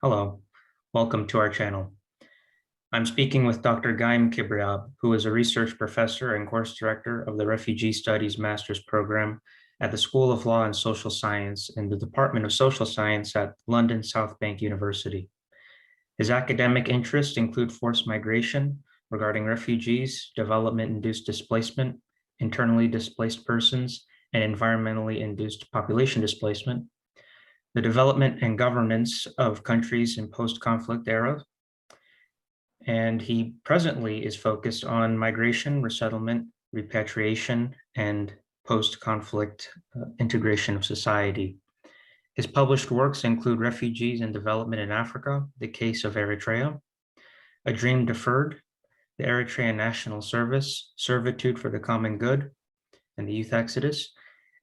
Hello, welcome to our channel. I'm speaking with Dr. Gaim Kibreab, who is a research professor and course director of the Refugee Studies Master's Program at the School of Law and Social Science in the Department of Social Science at London South Bank University. His academic interests include forced migration regarding refugees, development-induced displacement, internally displaced persons, and environmentally induced population displacement, the development and governance of countries in post-conflict era, and he presently is focused on migration, resettlement, repatriation, and post-conflict integration of society. His published works include Refugees and Development in Africa, The Case of Eritrea, A Dream Deferred, The Eritrean National Service, Servitude for the Common Good, and the Youth Exodus,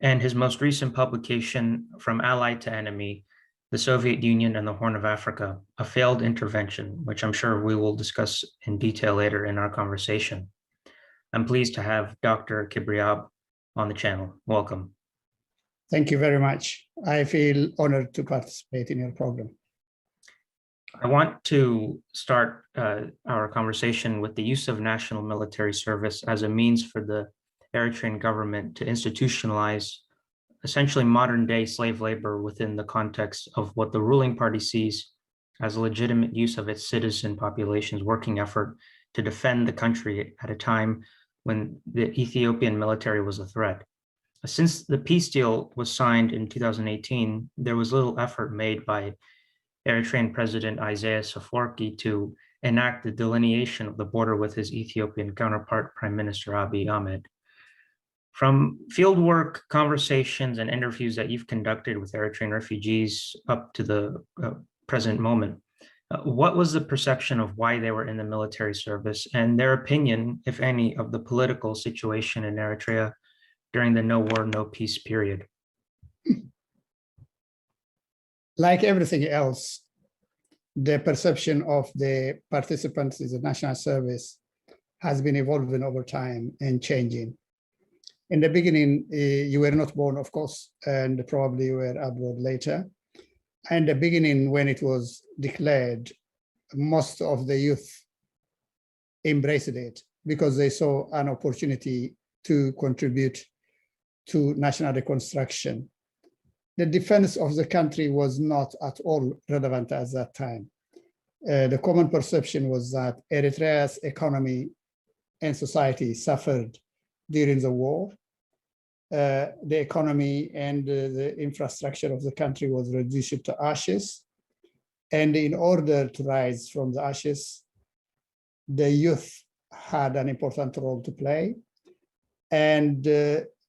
and his most recent publication, From Ally to Enemy, the Soviet Union and the Horn of Africa, a failed intervention, which I'm sure we will discuss in detail later in our conversation. I'm pleased to have Dr. Kibreab on the channel. Welcome. Thank you very much. I feel honored to participate in your program. I want to start our conversation with the use of national military service as a means for the Eritrean government to institutionalize essentially modern-day slave labor within the context of what the ruling party sees as a legitimate use of its citizen population's working effort to defend the country at a time when the Ethiopian military was a threat. Since the peace deal was signed in 2018, there was little effort made by Eritrean President Isaias Afwerki to enact the delineation of the border with his Ethiopian counterpart, Prime Minister Abiy Ahmed. From fieldwork, conversations, and interviews that you've conducted with Eritrean refugees up to the present moment, what was the perception of why they were in the military service and their opinion, if any, of the political situation in Eritrea during the no war, no peace period? Like everything else, the perception of the participants in the national service has been evolving over time and changing. In the beginning, you were not born, of course, and probably you were abroad later. In the beginning, when it was declared, most of the youth embraced it because they saw an opportunity to contribute to national reconstruction. The defense of the country was not at all relevant at that time. The common perception was that Eritrea's economy and society suffered during the war. The economy and the infrastructure of the country was reduced to ashes. And in order to rise from the ashes, the youth had an important role to play. And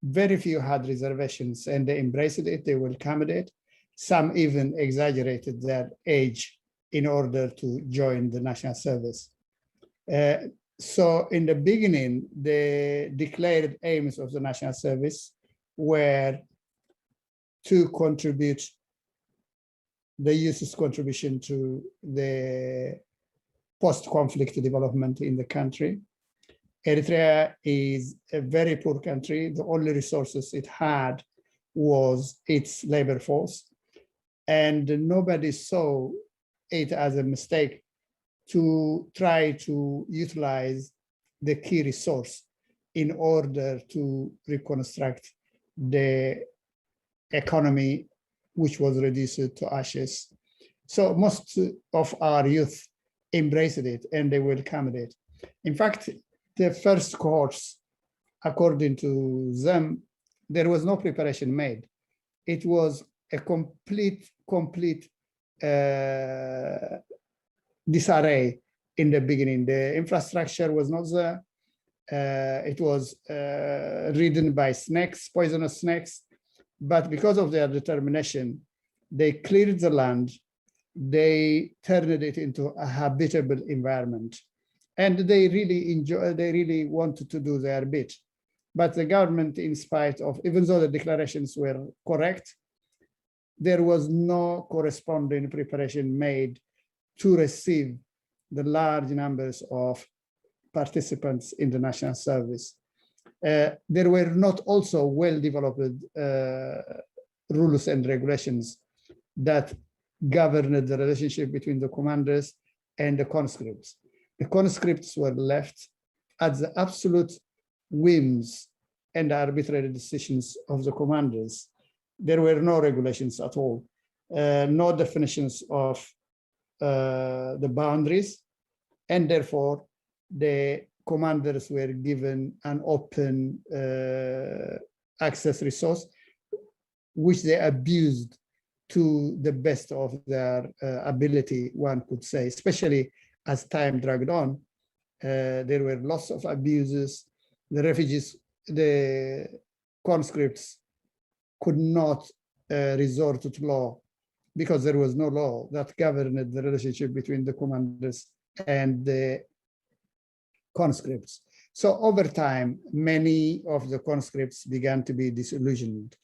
very few had reservations, and they embraced it, they welcomed it. Some even exaggerated their age in order to join the national service. So in the beginning, the declared aims of the national service were to contribute the youth's contribution to the post-conflict development in the country. Eritrea is a very poor country. The only resources it had was its labor force, and nobody saw it as a mistake to try to utilize the key resource in order to reconstruct the economy, which was reduced to ashes. So most of our youth embraced it and they welcomed it. In fact, the first cohorts, according to them, there was no preparation made. It was a complete disarray in the beginning. The infrastructure was not there. It was ridden by snakes, poisonous snakes. But because of their determination, they cleared the land. They turned it into a habitable environment. And they really wanted to do their bit. But the government, in spite of, even though the declarations were correct, there was no corresponding preparation made to receive the large numbers of participants in the national service. There were not also well-developed rules and regulations that governed the relationship between the commanders and the conscripts. The conscripts were left at the absolute whims and arbitrary decisions of the commanders. There were no regulations at all, no definitions of the boundaries, and therefore the commanders were given an open access resource, which they abused to the best of their ability, one could say, especially as time dragged on. There were lots of abuses. The refugees, the conscripts could not resort to law because there was no law that governed the relationship between the commanders and the conscripts. So over time, many of the conscripts began to be disillusioned.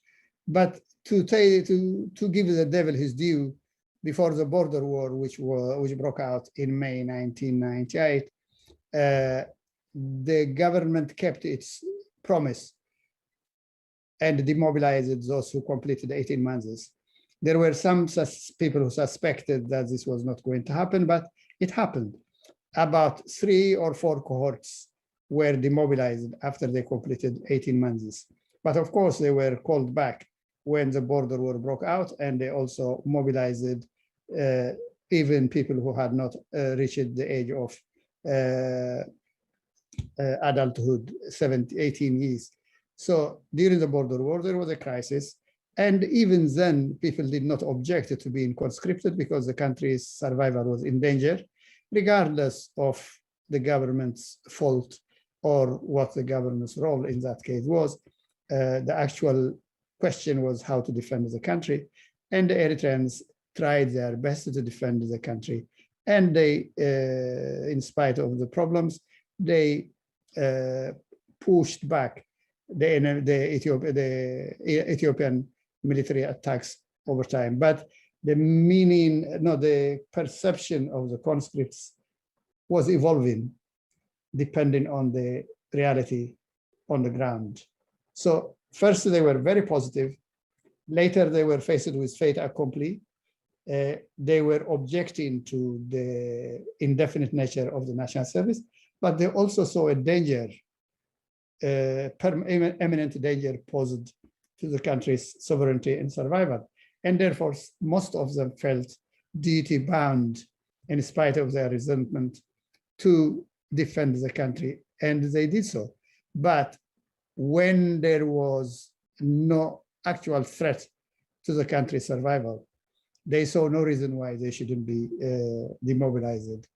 But to give the devil his due, before the border war, which broke out in May 1998, the government kept its promise and demobilized those who completed 18 months. There were some people who suspected that this was not going to happen, but it happened. About 3 or 4 cohorts were demobilized after they completed 18 months. But of course, they were called back when the border war broke out, and they also mobilized even people who had not reached the age of adulthood, 18 years. So during the border war, there was a crisis. And even then, people did not object to being conscripted because the country's survival was in danger, regardless of the government's fault or what the government's role in that case was. The actual question was how to defend the country. And the Eritreans tried their best to defend the country. And they, in spite of the problems, they pushed back the Ethiopian military attacks over time. But the perception of the conscripts was evolving depending on the reality on the ground. So first they were very positive. Later they were faced with fait accompli. They were objecting to the indefinite nature of the national service, but they also saw a danger, imminent danger posed to the country's sovereignty and survival. And therefore, most of them felt duty bound, in spite of their resentment, to defend the country, and they did so. But when there was no actual threat to the country's survival, they saw no reason why they shouldn't be demobilized.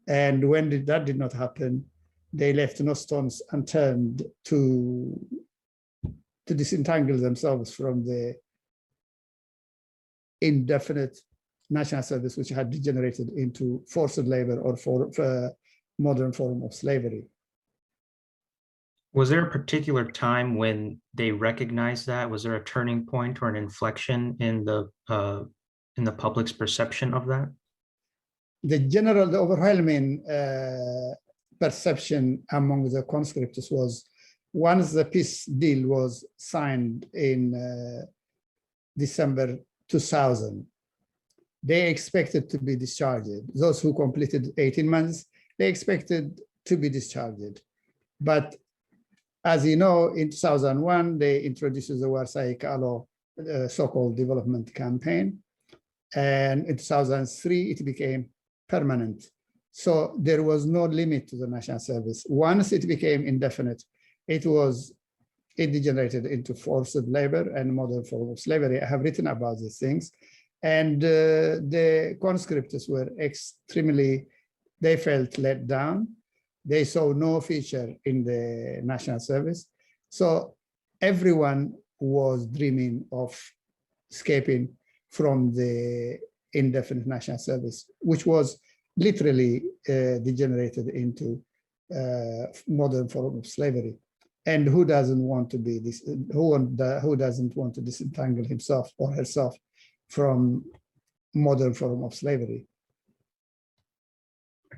And when that did not happen, they left no stones unturned to disentangle themselves from the indefinite national service, which had degenerated into forced labor or modern form of slavery. Was there a particular time when they recognized that? Was there a turning point or an inflection in the public's perception of that? The overwhelming perception among the conscripts was, once the peace deal was signed in December 2000, they expected to be discharged. Those who completed 18 months, they expected to be discharged. But as you know, in 2001, they introduced the Warsai Yikealo so-called development campaign. And in 2003, it became permanent. So there was no limit to the national service. Once it became indefinite, it degenerated into forced labor and modern form of slavery. I have written about these things. And the conscripts were they felt let down. They saw no future in the national service. So everyone was dreaming of escaping from the indefinite national service, which was literally degenerated into modern form of slavery. And who doesn't want to be this? Who doesn't want to disentangle himself or herself from modern form of slavery?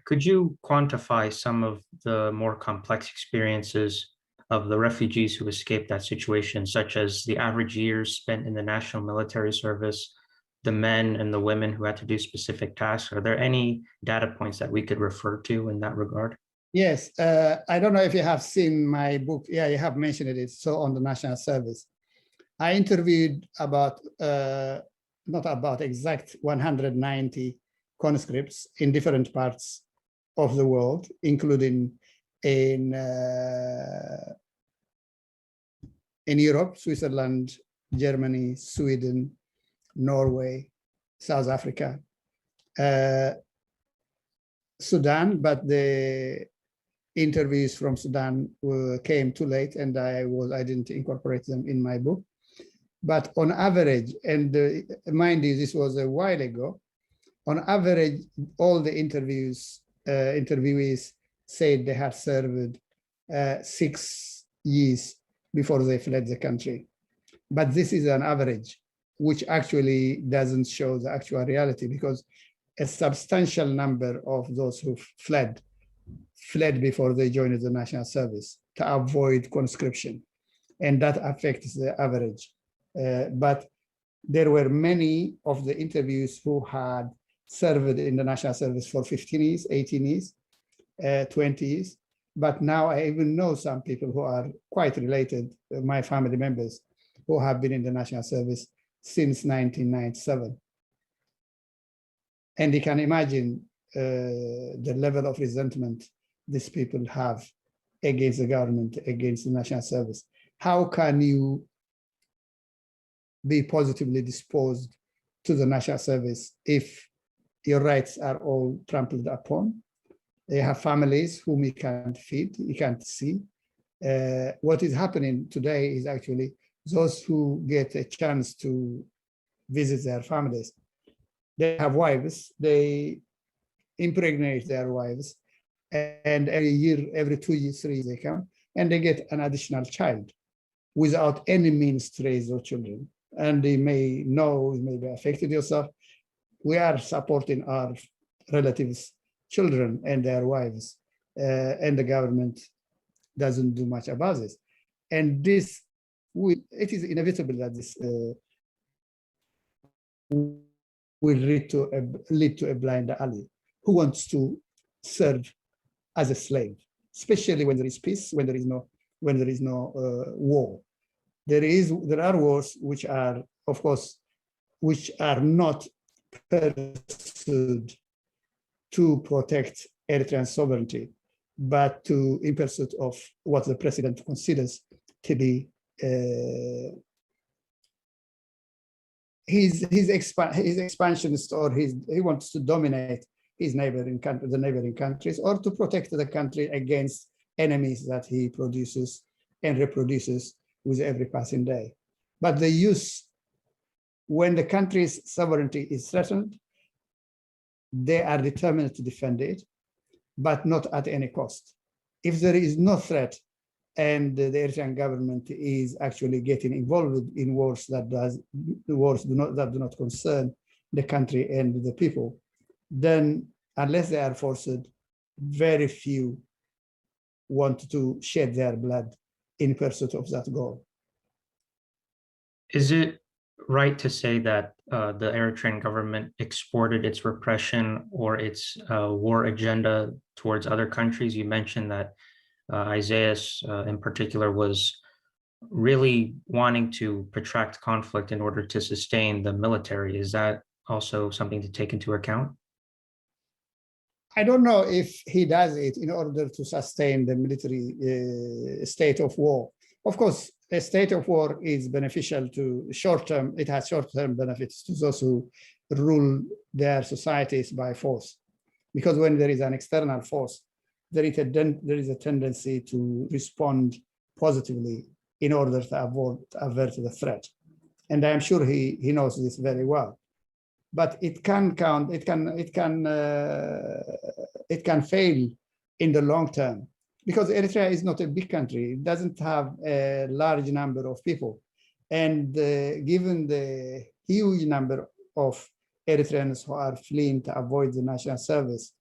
Could you quantify some of the more complex experiences of the refugees who escaped that situation, such as the average years spent in the national military service, the men and the women who had to do specific tasks? Are there any data points that we could refer to in that regard? Yes, I don't know if you have seen my book. Yeah, you have mentioned it. It's so on the national service. I interviewed about, not about exact 190 conscripts in different parts of the world, including in Europe, Switzerland, Germany, Sweden, Norway, South Africa, Sudan, but the interviews from Sudan came too late, and I didn't incorporate them in my book. But on average, and mind you, this was a while ago, on average, all the interviewees said they had served 6 years before they fled the country. But this is an average, which actually doesn't show the actual reality, because a substantial number of those who fled before they joined the national service to avoid conscription. And that affects the average. But there were many of the interviews who had served in the national service for 15 years, 18 years, 20 years. But now I even know some people who are quite related, my family members, who have been in the national service since 1997. And you can imagine the level of resentment these people have against the government, against the national service. How can you be positively disposed to the national service if your rights are all trampled upon? They have families whom you can't feed, you can't see. What is happening today is actually those who get a chance to visit their families, they have wives, they impregnate their wives, and every year, every 2 years, 3 years they come, and they get an additional child without any means to raise those children. And they may know, it may be affected yourself. We are supporting our relatives' children and their wives, and the government doesn't do much about this. And this, it is inevitable that this will lead to a blind alley who wants to serve as a slave, especially when there is peace, when there is no war. There are wars which are, of course, which are not pursued to protect Eritrean sovereignty, but in pursuit of what the president considers to be his expansionist, or he wants to dominate his the neighboring countries, or to protect the country against enemies that he produces and reproduces with every passing day. But the use, when the country's sovereignty is threatened, they are determined to defend it, but not at any cost. If there is no threat and the Eritrean government is actually getting involved in wars that do not concern the country and the people, then unless they are forced, very few want to shed their blood in pursuit of that goal. Is it right to say that the Eritrean government exported its repression or its war agenda towards other countries? You mentioned that Isaias in particular was really wanting to protract conflict in order to sustain the military. Is that also something to take into account? I don't know if he does it in order to sustain the military state of war. Of course, a state of war is beneficial to short-term, it has short-term benefits to those who rule their societies by force. Because when there is an external force, there is a tendency to respond positively in order to avert the threat. And I am sure he knows this very well. But it can fail in the long term, because Eritrea is not a big country. It doesn't have a large number of people. And given the huge number of Eritreans who are fleeing to avoid the national service,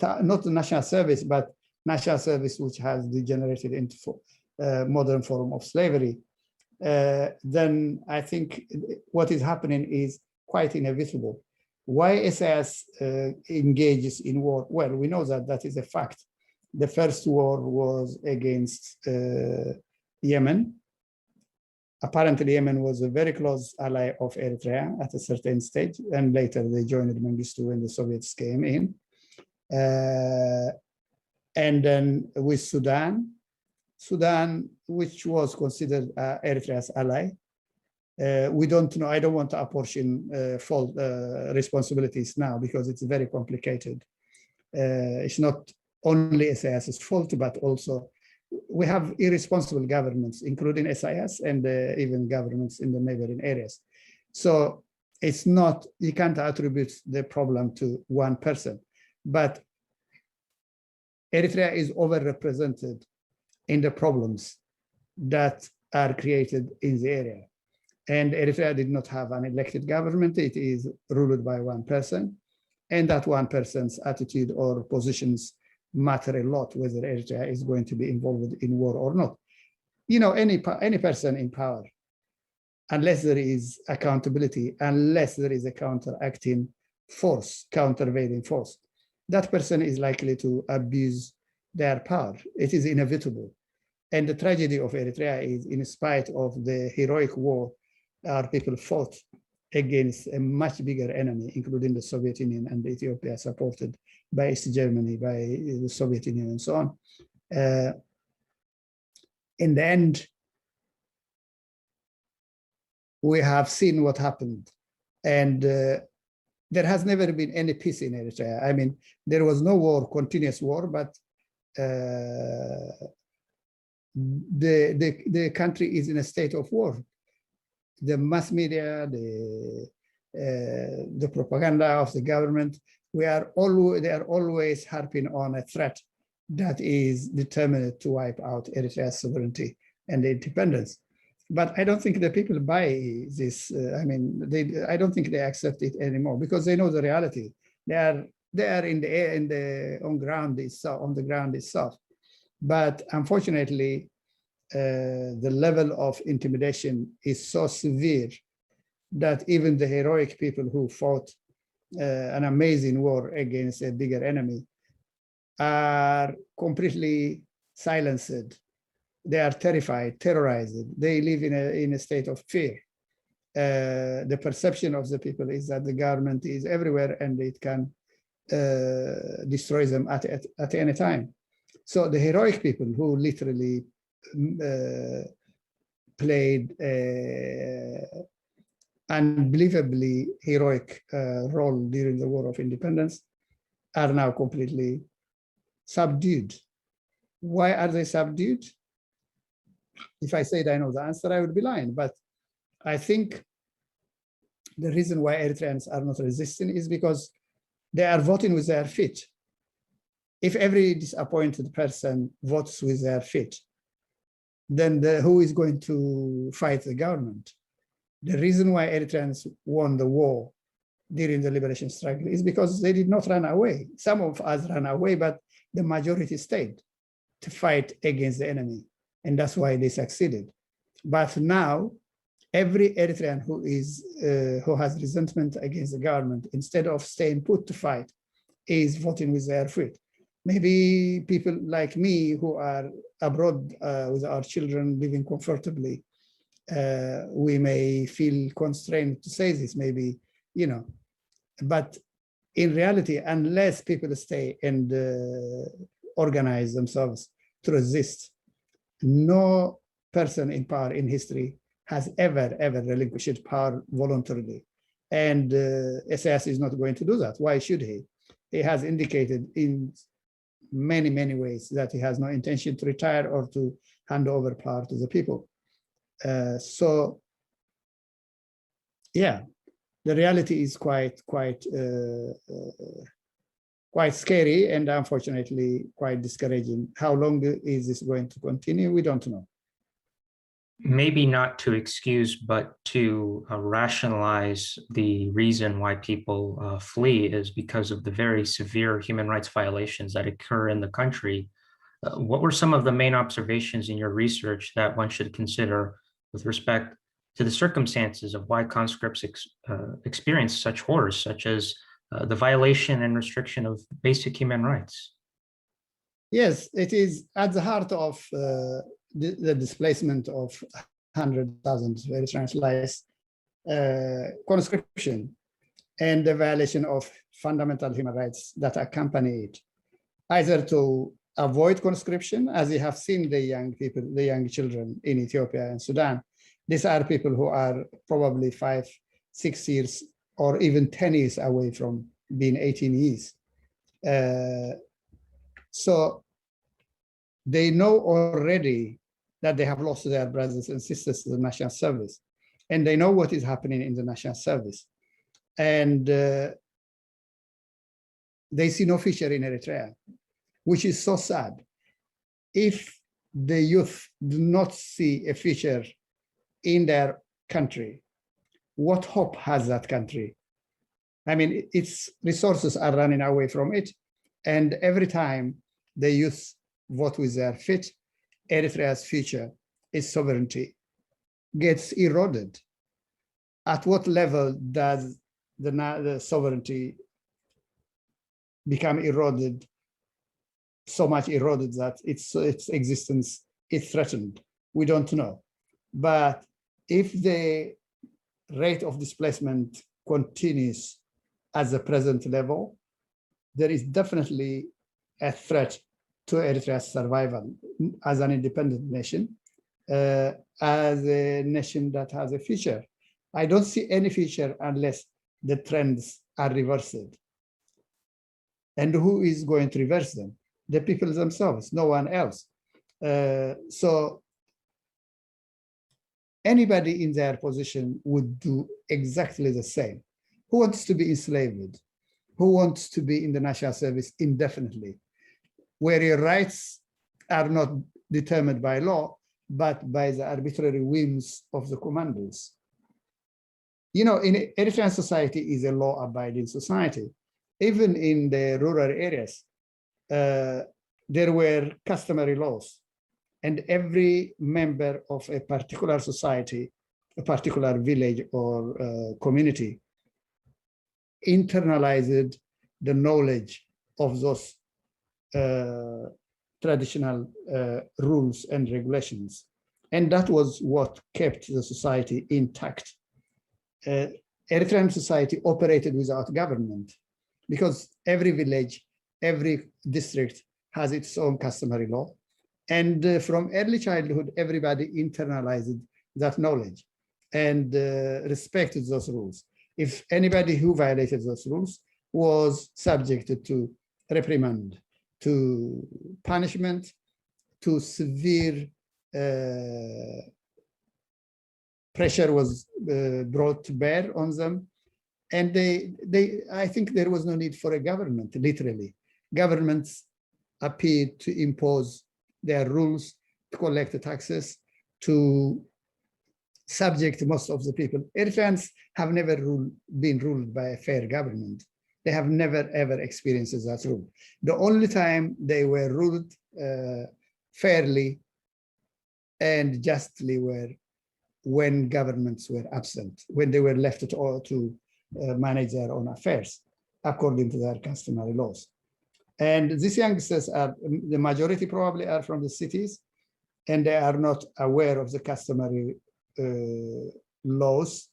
not the national service, but national service which has degenerated into modern form of slavery, then I think what is happening is quite inevitable. Why Isaias engages in war? Well, we know that that is a fact. The first war was against Yemen. Apparently, Yemen was a very close ally of Eritrea at a certain stage, and later they joined Mengistu when the Soviets came in. And then with Sudan, which was considered Eritrea's ally. We don't know, I don't want to apportion fault responsibilities now because it's very complicated. It's not only Isaias's fault, but also we have irresponsible governments, including Isaias and even governments in the neighboring areas. So it's not, you can't attribute the problem to one person, but Eritrea is overrepresented in the problems that are created in the area. And Eritrea did not have an elected government. It is ruled by one person. And that one person's attitude or positions matter a lot, whether Eritrea is going to be involved in war or not. You know, any person in power, unless there is accountability, unless there is a counteracting force, countervailing force, that person is likely to abuse their power. It is inevitable. And the tragedy of Eritrea is, in spite of the heroic war, our people fought against a much bigger enemy, including the Soviet Union and Ethiopia, supported by East Germany, by the Soviet Union, and so on. In the end, we have seen what happened. And there has never been any peace in Eritrea. I mean, there was no war, continuous war, but the country is in a state of war. The mass media, the propaganda of the government, they are always harping on a threat that is determined to wipe out Eritrea's sovereignty and independence. But I don't think the people buy this. I mean, I don't think they accept it anymore because they know the reality. They are in the air, on the ground itself. But unfortunately, the level of intimidation is so severe that even the heroic people who fought an amazing war against a bigger enemy are completely silenced. They are terrified, terrorized. They live in a state of fear. The perception of the people is that the government is everywhere and it can destroy them at any time. So the heroic people who literally played unbelievably heroic role during the War of Independence are now completely subdued. Why are they subdued? If I said I know the answer, I would be lying. But I think the reason why Eritreans are not resisting is because they are voting with their feet. If every disappointed person votes with their feet, then who is going to fight the government? The reason why Eritreans won the war during the liberation struggle is because they did not run away. Some of us ran away, but the majority stayed to fight against the enemy. And that's why they succeeded. But now, every Eritrean who has resentment against the government, instead of staying put to fight, is voting with their feet. Maybe people like me who are abroad with our children living comfortably, we may feel constrained to say this, maybe, you know, but in reality, unless people stay and organize themselves to resist, no person in power in history has ever relinquished power voluntarily. And Isaias is not going to do that. Why should he? He has indicated in many ways that he has no intention to retire or to hand over power to the people. So, yeah, the reality is quite scary and unfortunately quite discouraging. How long is this going to continue? We don't know. Maybe not to excuse, but to rationalize the reason why people flee is because of the very severe human rights violations that occur in the country. What were some of the main observations in your research that one should consider with respect to the circumstances of why conscripts experience such horrors, such as the violation and restriction of basic human rights? Yes, it is at the heart of the displacement of 100,000 Eritreans lies conscription and the violation of fundamental human rights that accompany it, either to avoid conscription, as you have seen the young people, the young children in Ethiopia and Sudan. These are people who are probably 5, 6 years, or even 10 years away from being 18 years. So they know already that they have lost their brothers and sisters to the national service, and they know what is happening in the national service. And they see no future in Eritrea, which is so sad. If the youth do not see a future in their country, what hope has that country? I mean, its resources are running away from it. And every time the youth vote with their feet, Eritrea's future, its sovereignty, gets eroded. At what level does the sovereignty become eroded, so much eroded that its existence is threatened? We don't know. But if the rate of displacement continues at the present level, there is definitely a threat to Eritrea's survival as an independent nation, as a nation that has a future. I don't see any future unless the trends are reversed. And who is going to reverse them? The people themselves, no one else. So anybody in their position would do exactly the same. Who wants to be enslaved? Who wants to be in the national service indefinitely, where your rights are not determined by law, but by the arbitrary whims of the commanders? You know, in Eritrean society is a law-abiding society. Even in the rural areas, there were customary laws, and every member of a particular society, a particular village or community, internalized the knowledge of those traditional rules and regulations. And that was what kept the society intact. Eritrean society operated without government because every village, every district has its own customary law. And from early childhood, everybody internalized that knowledge and respected those rules. If anybody who violated those rules was subjected to reprimand, to punishment, to severe pressure was brought to bear on them. And I think there was no need for a government, literally. Governments appeared to impose their rules, to collect the taxes, to subject most of the people. Eritreans have never been ruled by a fair government. They have never, ever experienced that rule. The only time they were ruled fairly and justly were when governments were absent, when they were left to manage their own affairs according to their customary laws. And these youngsters are, the majority probably are from the cities, and they are not aware of the customary laws,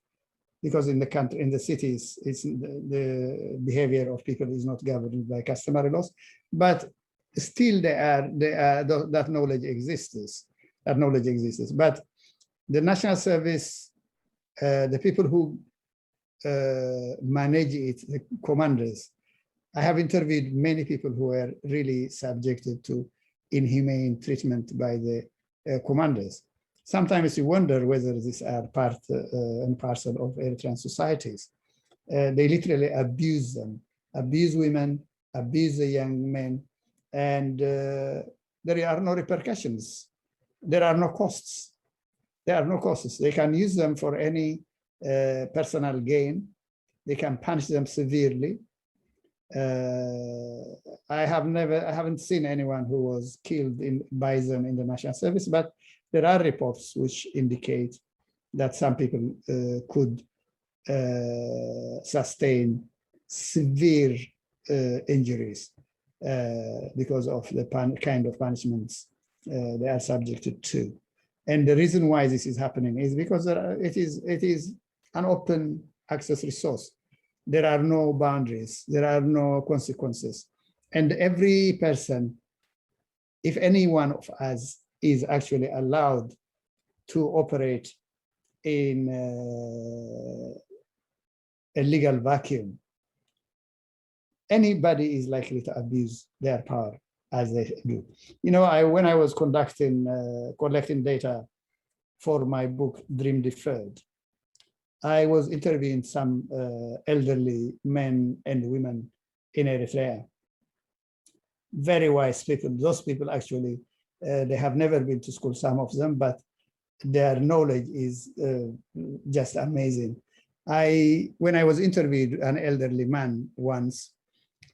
because in the country, in the cities, the behavior of people is not governed by customary laws, but still that knowledge exists. That knowledge exists. But the national service, the people who manage it, the commanders, I have interviewed many people who were really subjected to inhumane treatment by the commanders. Sometimes you wonder whether these are part and parcel of Eritrean societies. They literally abuse them, abuse women, abuse the young men, and there are no repercussions. There are no costs. There are no costs. They can use them for any personal gain. They can punish them severely. I haven't seen anyone who was killed by them in the national service, but there are reports which indicate that some people could sustain severe injuries because of the kind of punishments they are subjected to. And the reason why this is happening is because it is an open access resource. There are no boundaries, there are no consequences. And every person, if any one of us is actually allowed to operate in a legal vacuum, anybody is likely to abuse their power as they do. You know, when I was collecting data for my book, Dream Deferred, I was interviewing some elderly men and women in Eritrea. Very wise people. Those people actually, they have never been to school, some of them, but their knowledge is just amazing. When I was interviewed an elderly man once,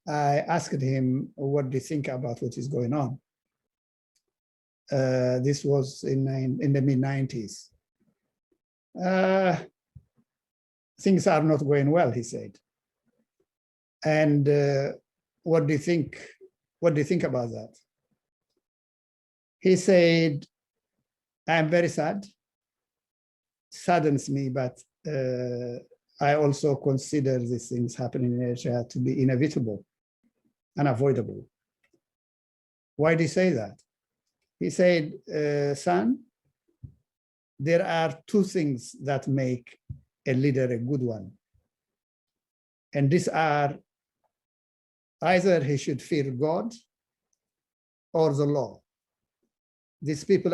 I asked him, what do you think about what is going on? This was in the mid-90s. Things are not going well, he said. And what do you think? What do you think about that? He said, I'm very sad. Saddens me, but I also consider these things happening in Eritrea to be inevitable, unavoidable. Why do you say that? He said, son, there are two things that make a leader a good one. And these are either he should fear God or the law. These people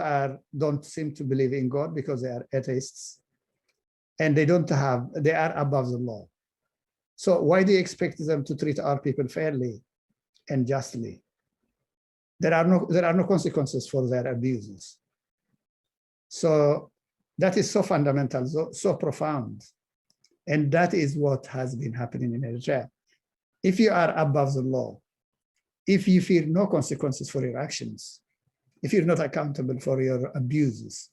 don't seem to believe in God because they are atheists, and they are above the law. So why do you expect them to treat our people fairly and justly? There are no consequences for their abuses. So that is so fundamental, so profound. And that is what has been happening in Eritrea. If you are above the law, if you fear no consequences for your actions, if you're not accountable for your abuses,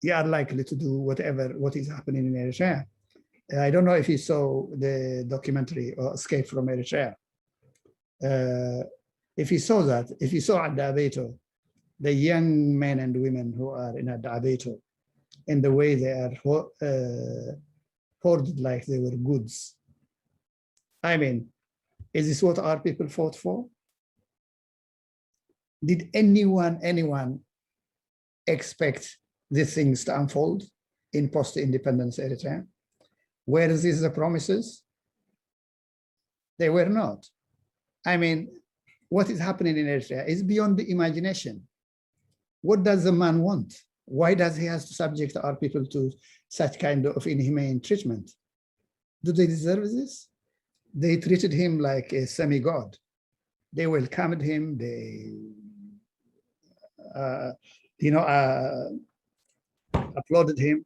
you are likely to do what is happening in Eritrea. I don't know if you saw the documentary Escape from Eritrea. If you saw that, if you saw Adabeto, the young men and women who are in Adabeto, and the way they are hoarded like they were goods. I mean, is this what our people fought for? Did anyone expect these things to unfold in post-independence Eritrea? Were these the promises? They were not. I mean, what is happening in Eritrea is beyond the imagination. What does the man want? Why does he have to subject our people to such kind of inhumane treatment? Do they deserve this? They treated him like a semi-god. They welcomed him. They, applauded him.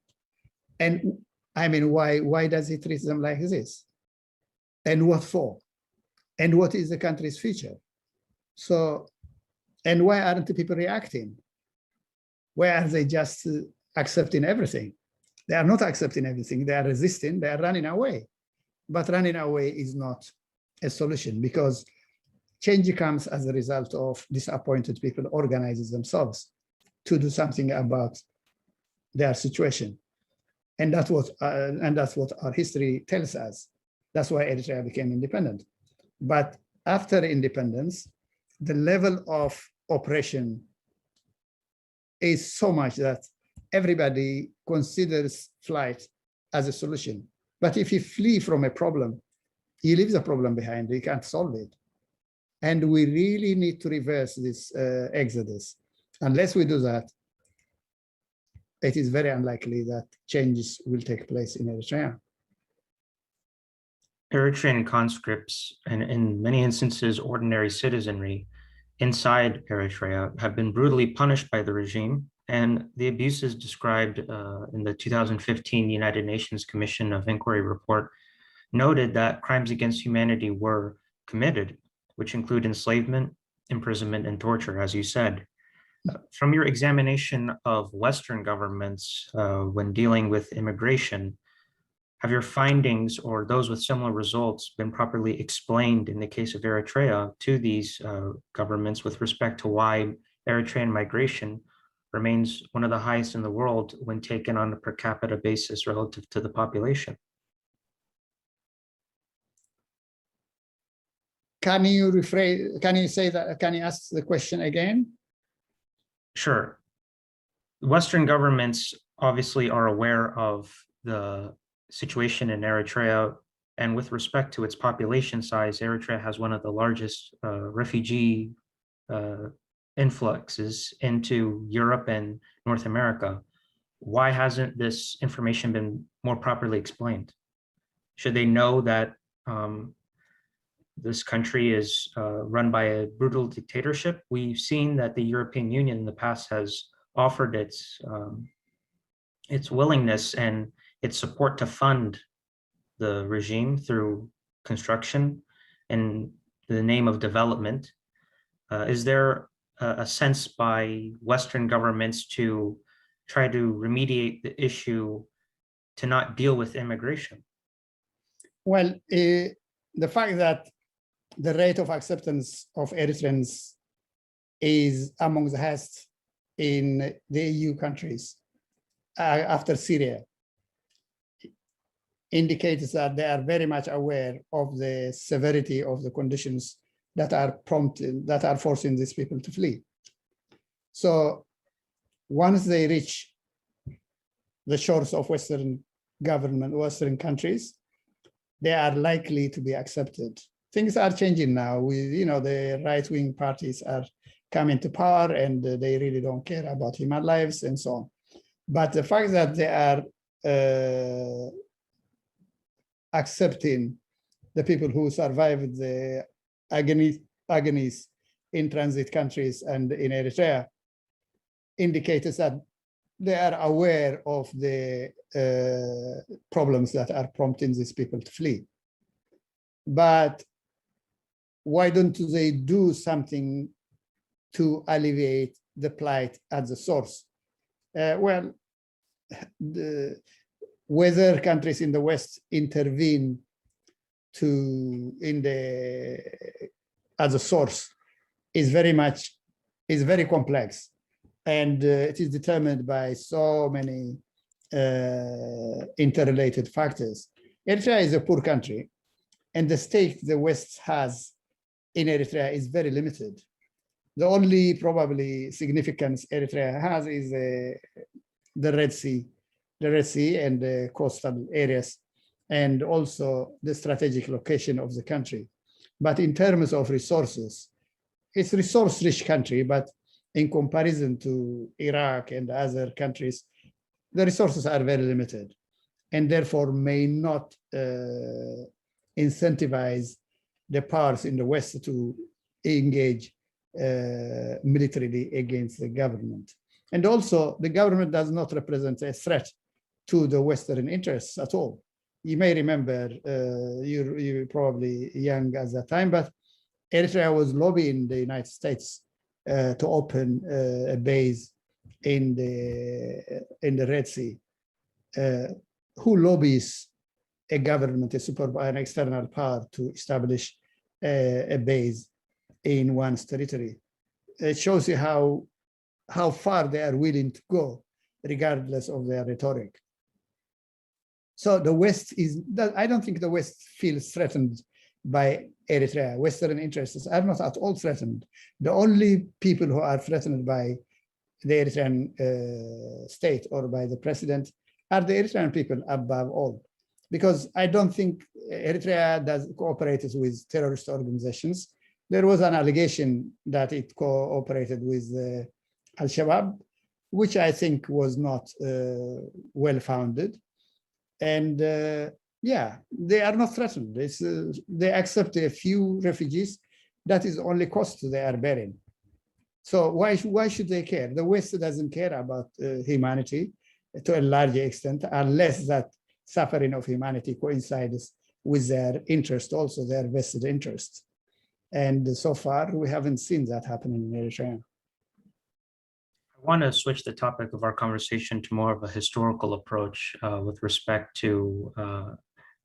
And I mean, why does he treat them like this? And what for? And what is the country's future? So, and why aren't the people reacting? Why are they just accepting everything? They are not accepting everything. They are resisting. They are running away. But running away is not a solution, because change comes as a result of disappointed people organizing themselves to do something about their situation. And that's what our history tells us. That's why Eritrea became independent. But after independence, the level of oppression is so much that everybody considers flight as a solution. But if you flee from a problem, you leave the problem behind, you can't solve it. And we really need to reverse this exodus. Unless we do that, it is very unlikely that changes will take place in Eritrea. Eritrean conscripts, and in many instances, ordinary citizenry inside Eritrea have been brutally punished by the regime, and the abuses described in the 2015 United Nations Commission of Inquiry report noted that crimes against humanity were committed, which include enslavement, imprisonment, and torture, as you said. From your examination of Western governments when dealing with immigration, have your findings or those with similar results been properly explained in the case of Eritrea to these governments with respect to why Eritrean migration remains one of the highest in the world when taken on a per capita basis relative to the population? Can you rephrase, can you say that, can you ask the question again? Sure. Western governments obviously are aware of the situation in Eritrea, and with respect to its population size, Eritrea has one of the largest refugee influxes into Europe and North America. Why hasn't this information been more properly explained? Should they know that this country is run by a brutal dictatorship? We've seen that the European Union in the past has offered its willingness and its support to fund the regime through construction in the name of development. Is there a sense by Western governments to try to remediate the issue to not deal with immigration? Well, the fact that the rate of acceptance of Eritreans is among the highest in the EU countries after Syria indicates that they are very much aware of the severity of the conditions that are forcing these people to flee. So once they reach the shores of Western countries, they are likely to be accepted. Things are changing now. The right-wing parties are coming to power, and they really don't care about human lives and so on. But the fact that they are accepting the people who survived the agonies in transit countries and in Eritrea indicates that they are aware of the problems that are prompting these people to flee. But why don't they do something to alleviate the plight at the source? Whether countries in the West intervene as a source is very complex, and it is determined by so many interrelated factors. Eritrea is a poor country, and the stake the West has in Eritrea is very limited. The only probably significance Eritrea has is the Red Sea and the coastal areas, and also the strategic location of the country. But in terms of resources, it's a resource-rich country, but in comparison to Iraq and other countries, the resources are very limited, and therefore may not incentivize the powers in the West to engage militarily against the government. And also, the government does not represent a threat to the Western interests at all. You may remember, you're probably young at that time, but Eritrea was lobbying the United States to open a base in the Red Sea. Who lobbies a government, an external power, to establish a base in one's territory? It shows you how far they are willing to go, regardless of their rhetoric. So the West I don't think the West feels threatened by Eritrea. Western interests are not at all threatened. The only people who are threatened by the Eritrean state or by the president are the Eritrean people above all. Because I don't think Eritrea cooperates with terrorist organizations. There was an allegation that it cooperated with Al-Shabaab, which I think was not well-founded. And yeah, they are not threatened. They accept a few refugees. That is the only cost they are bearing. So why should they care? The West doesn't care about humanity to a large extent, unless that suffering of humanity coincides with their interest, also their vested interest. And so far, we haven't seen that happening in Eritrea. want to switch the topic of our conversation to more of a historical approach with respect to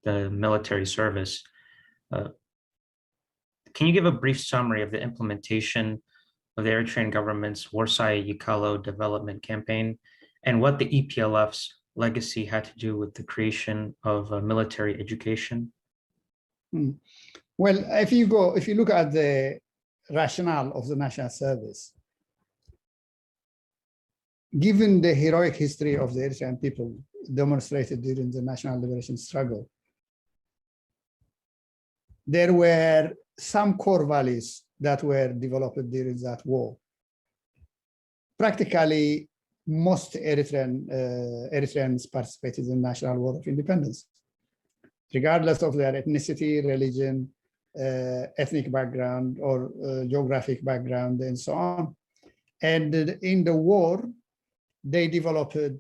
the military service. Can you give a brief summary of the implementation of the Eritrean government's Warsai Yikealo Development Campaign and what the EPLF's legacy had to do with the creation of military education? Well, if you look at the rationale of the national service, given the heroic history of the Eritrean people demonstrated during the national liberation struggle, there were some core values that were developed during that war. Practically, most Eritreans participated in the National War of Independence, regardless of their ethnicity, religion, ethnic background, or geographic background, and so on. And in the war, they developed a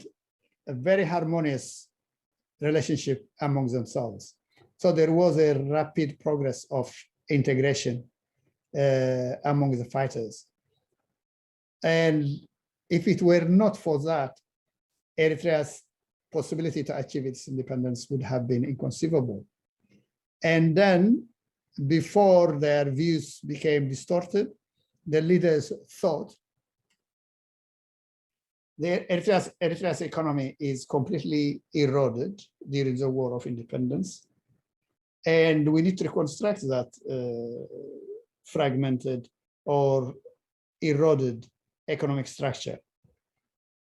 very harmonious relationship among themselves. So there was a rapid progress of integration among the fighters. And if it were not for that, Eritrea's possibility to achieve its independence would have been inconceivable. And then, before their views became distorted, the leaders thought Eritrea's economy is completely eroded during the War of Independence. And we need to reconstruct that fragmented or eroded economic structure.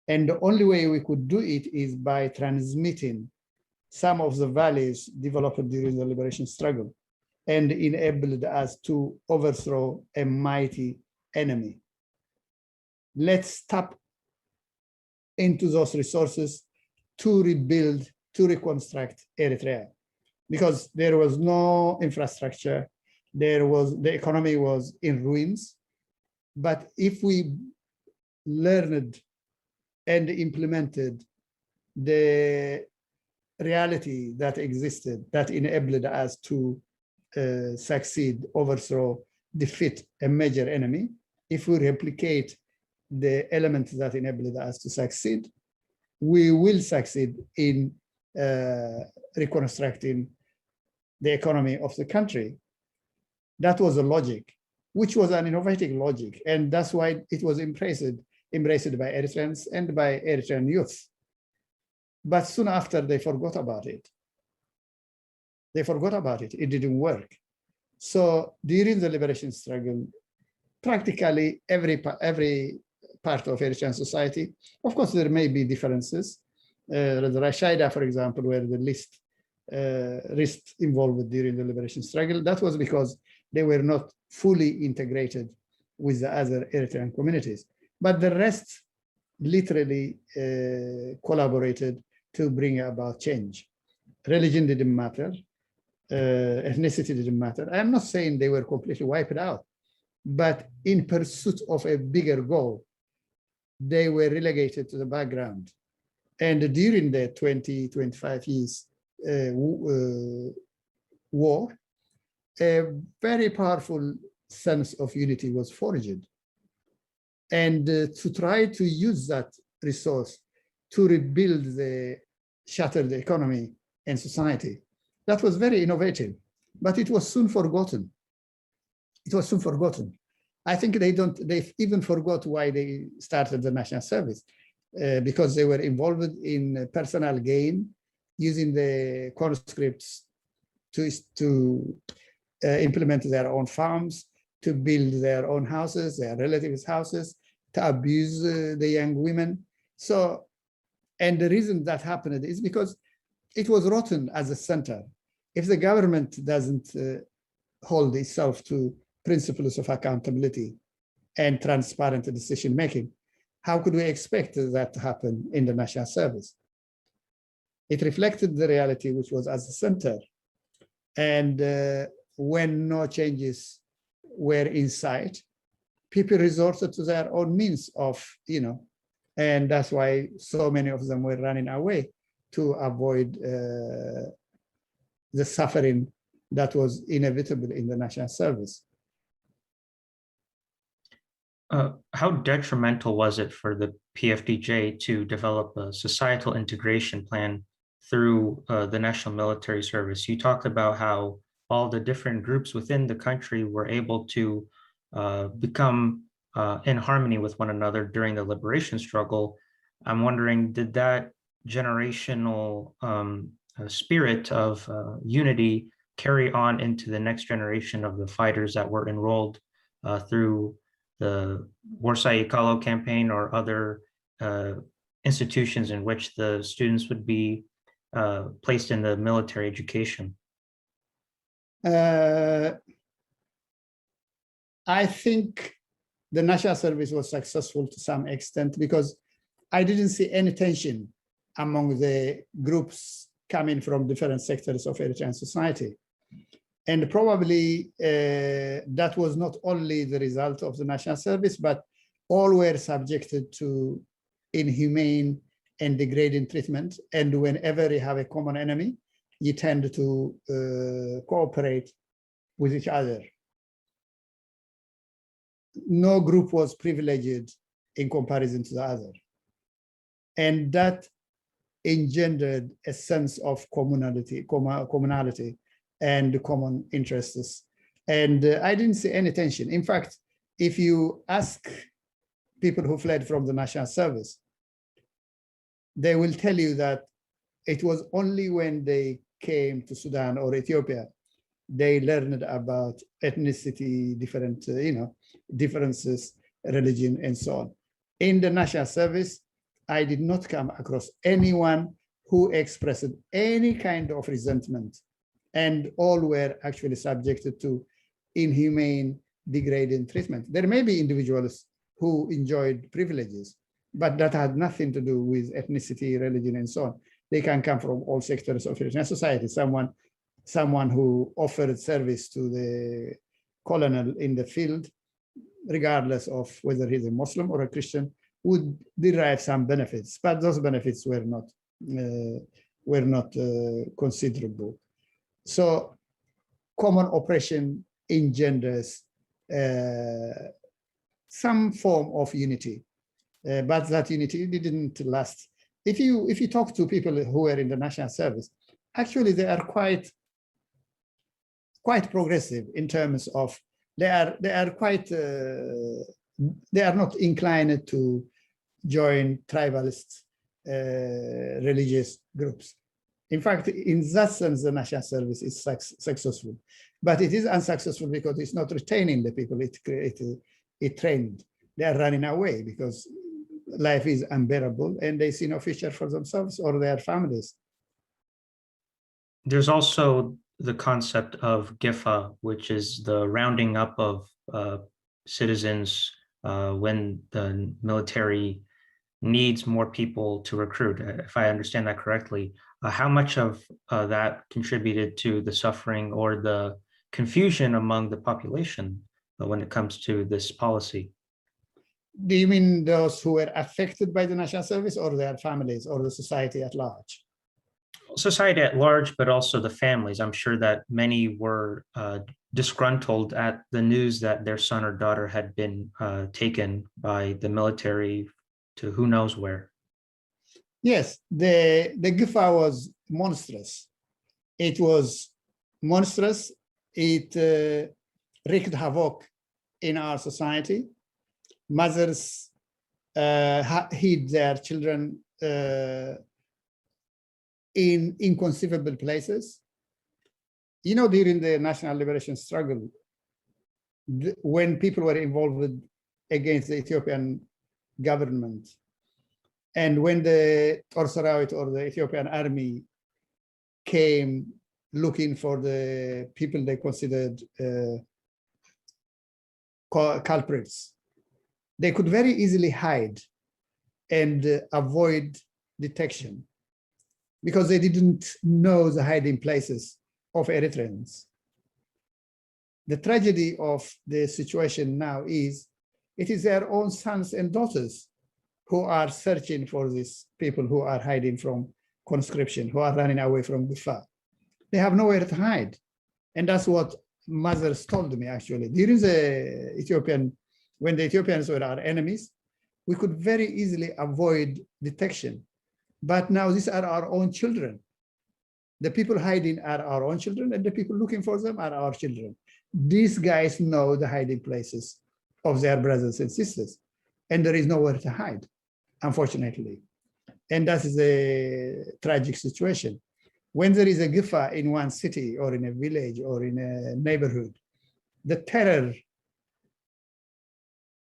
And the only way we could do it is by transmitting some of the values developed during the liberation struggle and enabled us to overthrow a mighty enemy. Let's tap into those resources to rebuild, to reconstruct Eritrea, because there was no infrastructure, the economy was in ruins. But if we learned and implemented the reality that existed, that enabled us to succeed, overthrow, defeat a major enemy, if we replicate the elements that enabled us to succeed, we will succeed in reconstructing the economy of the country. That was a logic, which was an innovative logic. And that's why it was embraced by Eritreans and by Eritrean youth. But soon after, they forgot about it. They forgot about it. It didn't work. So during the liberation struggle, practically every part of Eritrean society, of course, there may be differences. The Rashaida, for example, were the least involved during the liberation struggle. That was because they were not fully integrated with the other Eritrean communities. But the rest literally collaborated to bring about change. Religion didn't matter. Ethnicity didn't matter. I'm not saying they were completely wiped out, but in pursuit of a bigger goal, they were relegated to the background. And during the 25 years war, a very powerful sense of unity was forged. And to try to use that resource to rebuild the shattered economy and society, that was very innovative, but it was soon forgotten. It was soon forgotten. I think they even forgot why they started the national service, because they were involved in personal gain, using the conscripts to implement their own farms, to build their own houses, their relatives' houses, to abuse the young women. So, and the reason that happened is because it was rotten as a center. If the government doesn't hold itself to principles of accountability and transparent decision-making, how could we expect that to happen in the national service? It reflected the reality which was as a center. And when no changes were in sight, people resorted to their own means of, and that's why so many of them were running away to avoid the suffering that was inevitable in the national service. How detrimental was it for the PFDJ to develop a societal integration plan through the National Military Service? You talked about how all the different groups within the country were able to become in harmony with one another during the liberation struggle. I'm wondering, did that generational spirit of unity carry on into the next generation of the fighters that were enrolled through the Warsai Yikealo campaign or other institutions in which the students would be placed in the military education? I think the national service was successful to some extent because I didn't see any tension among the groups coming from different sectors of Eritrean society. And probably that was not only the result of the national service, but all were subjected to inhumane and degrading treatment. And whenever you have a common enemy, you tend to cooperate with each other. No group was privileged in comparison to the other. And that engendered a sense of communality and common interests. And I didn't see any tension. In fact, if you ask people who fled from the national service, they will tell you that it was only when they came to Sudan or Ethiopia, they learned about ethnicity, different, differences, religion, and so on. In the national service, I did not come across anyone who expressed any kind of resentment, and all were actually subjected to inhumane, degrading treatment. There may be individuals who enjoyed privileges, but that had nothing to do with ethnicity, religion, and so on. They can come from all sectors of Eritrean society. Someone who offered service to the colonel in the field, regardless of whether he's a Muslim or a Christian, would derive some benefits, but those benefits were not considerable. So common oppression engenders some form of unity, but that unity didn't last. If you talk to people who were in the national service, actually they are quite progressive in terms of they are not inclined to join tribalist religious groups. In fact, in that sense, the national service is successful, but it is unsuccessful because it's not retaining the people it trained. They are running away because life is unbearable and they see no future for themselves or their families. There's also the concept of GIFA, which is the rounding up of citizens when the military needs more people to recruit, if I understand that correctly. How much of that contributed to the suffering or the confusion among the population when it comes to this policy? Do you mean those who were affected by the national service or their families or the society at large? Society at large, but also the families. I'm sure that many were disgruntled at the news that their son or daughter had been taken by the military to who knows where. Yes, the GIFA was monstrous. It was monstrous. It wreaked havoc in our society. Mothers hid their children in inconceivable places. During the national liberation struggle, when people were involved against the Ethiopian government, and when the Torsarawit or the Ethiopian army came looking for the people they considered culprits, they could very easily hide and avoid detection because they didn't know the hiding places of Eritreans. The tragedy of the situation now is it is their own sons and daughters who are searching for these people who are hiding from conscription, who are running away from Gufa. They have nowhere to hide. And that's what mothers told me, actually. During the Ethiopian when the Ethiopians were our enemies, we could very easily avoid detection. But now these are our own children. The people hiding are our own children, and the people looking for them are our children. These guys know the hiding places of their brothers and sisters, and there is nowhere to hide, unfortunately. And that is a tragic situation. When there is a Gifa in one city or in a village or in a neighborhood, the terror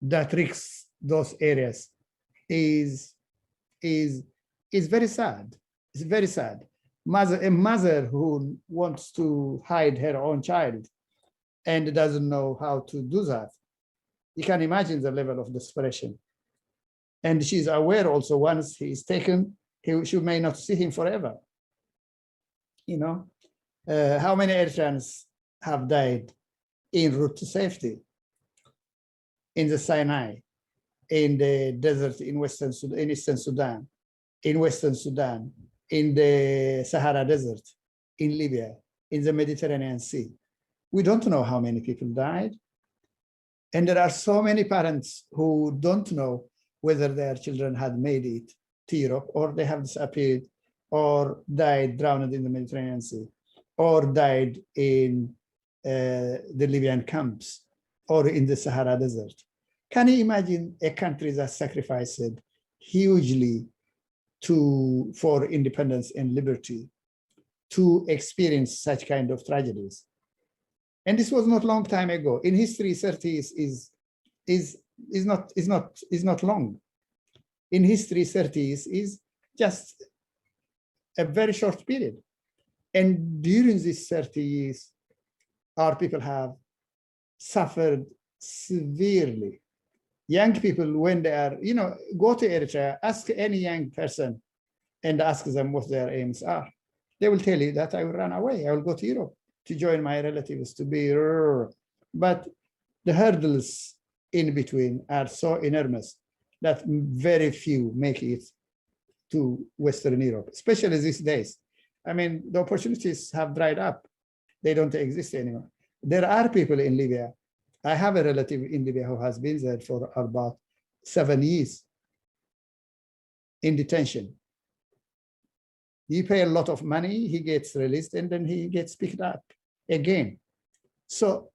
that reeks those areas is very sad. It's very sad. A mother who wants to hide her own child and doesn't know how to do that, you can imagine the level of desperation. And she's aware also once he is taken, she may not see him forever. You know, how many Eritreans have died en route to safety? In the Sinai, in the desert in Western Sudan, in Eastern Sudan, in Western Sudan, in the Sahara Desert, in Libya, in the Mediterranean Sea. We don't know how many people died. And there are so many parents who don't know whether their children had made it to Europe, or they have disappeared, or died drowned in the Mediterranean Sea, or died in the Libyan camps, or in the Sahara Desert. Can you imagine a country that sacrificed hugely for independence and liberty to experience such kind of tragedies? And this was not long time ago. In history, 30 is not long. In history, 30 is just a very short period. And during these 30 years, our people have suffered severely. Young people, when they are, go to Eritrea, ask any young person and ask them what their aims are. They will tell you that I will run away. I will go to Europe to join my relatives, to be, but the hurdles in between are so enormous that very few make it to Western Europe, especially these days. I mean, the opportunities have dried up. They don't exist anymore. There are people in Libya. I have a relative in Libya who has been there for about 7 years in detention. You pay a lot of money, he gets released, and then he gets picked up again. So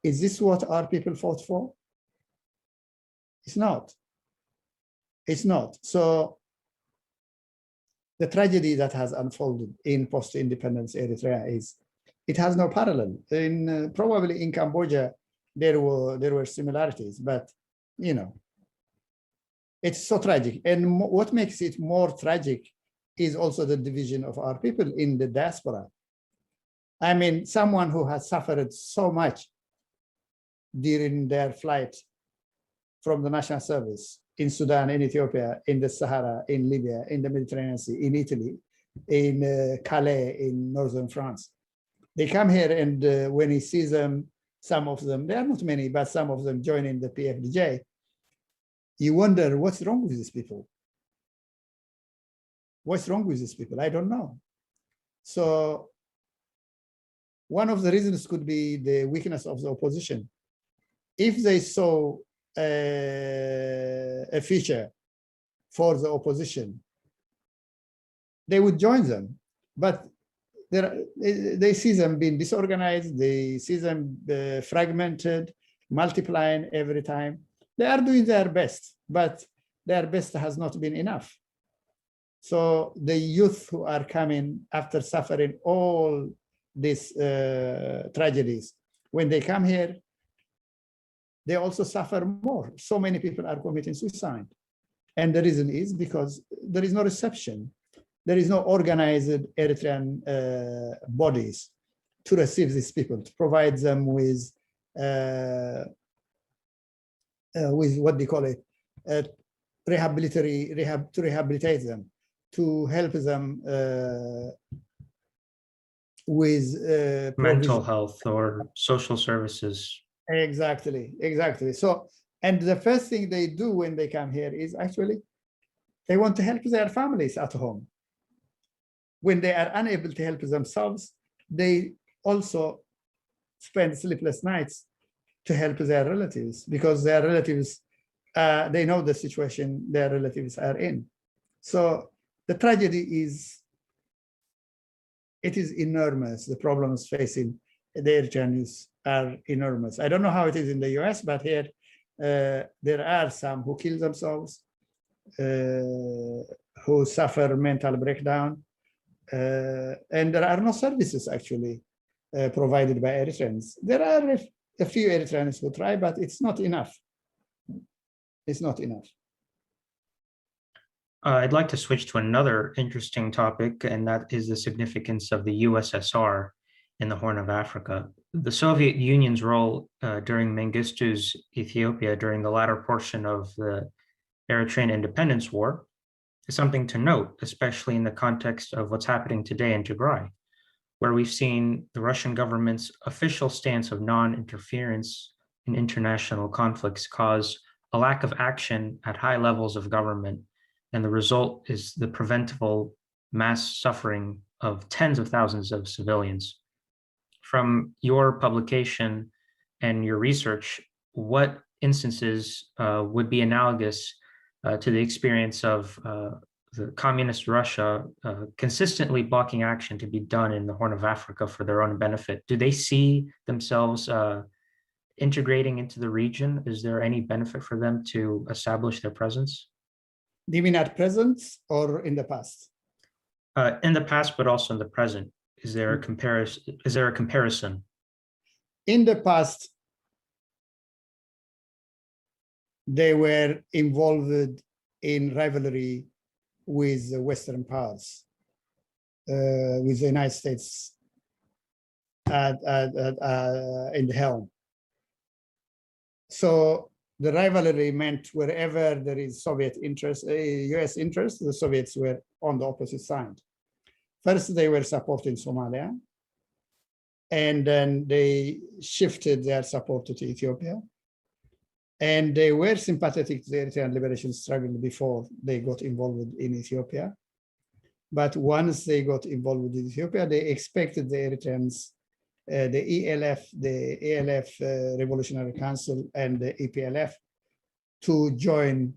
is this what our people fought for? It's not. It's not. So the tragedy that has unfolded in post-independence Eritrea it has no parallel. Probably in Cambodia, there were similarities, but it's so tragic. And what makes it more tragic is also the division of our people in the diaspora. I mean, someone who has suffered so much during their flight from the national service in Sudan, in Ethiopia, in the Sahara, in Libya, in the Mediterranean Sea, in Italy, in Calais, in northern France. They come here, and when he sees them, some of them, there are not many, but some of them joining the PFDJ, you wonder what's wrong with these people? What's wrong with these people? I don't know. So one of the reasons could be the weakness of the opposition. If they saw a future for the opposition, they would join them. But they see them being disorganized, they see them fragmented, multiplying every time. They are doing their best, but their best has not been enough. So the youth who are coming after suffering all these tragedies, when they come here, they also suffer more. So many people are committing suicide. And the reason is because there is no reception. There is no organized Eritrean bodies to receive these people, to provide them with what they call it, to rehabilitate them, to help them with mental health or social services. Exactly. So, and the first thing they do when they come here is actually they want to help their families at home. When they are unable to help themselves, they also spend sleepless nights to help their relatives, because their relatives, they know the situation their relatives are in. So the tragedy is, it is enormous. The problems facing the Eritreans are enormous. I don't know how it is in the US, but here there are some who kill themselves, who suffer mental breakdown, and there are no services actually provided by Eritreans. There are a few Eritreans who try, but it's not enough. It's not enough. I'd like to switch to another interesting topic, and that is the significance of the USSR in the Horn of Africa. The Soviet Union's role during Mengistu's Ethiopia during the latter portion of the Eritrean Independence War is something to note, especially in the context of what's happening today in Tigray, where we've seen the Russian government's official stance of non-interference in international conflicts cause a lack of action at high levels of government, and the result is the preventable mass suffering of tens of thousands of civilians. From your publication and your research, what instances would be analogous to the experience of the communist Russia consistently blocking action to be done in the Horn of Africa for their own benefit? Do they see themselves integrating into the region? Is there any benefit for them to establish their presence? Do you mean at present or in the past? In the past, but also in the present. Is there a comparison? Is there a comparison? In the past, they were involved in rivalry with the Western powers, with the United States in the helm. So the rivalry meant wherever there is Soviet interest, US interest, the Soviets were on the opposite side. First, they were supporting Somalia, and then they shifted their support to Ethiopia. And they were sympathetic to the Eritrean liberation struggle before they got involved in Ethiopia. But once they got involved with Ethiopia, they expected the Eritreans, the ELF, the ALF Revolutionary Council, and the EPLF to join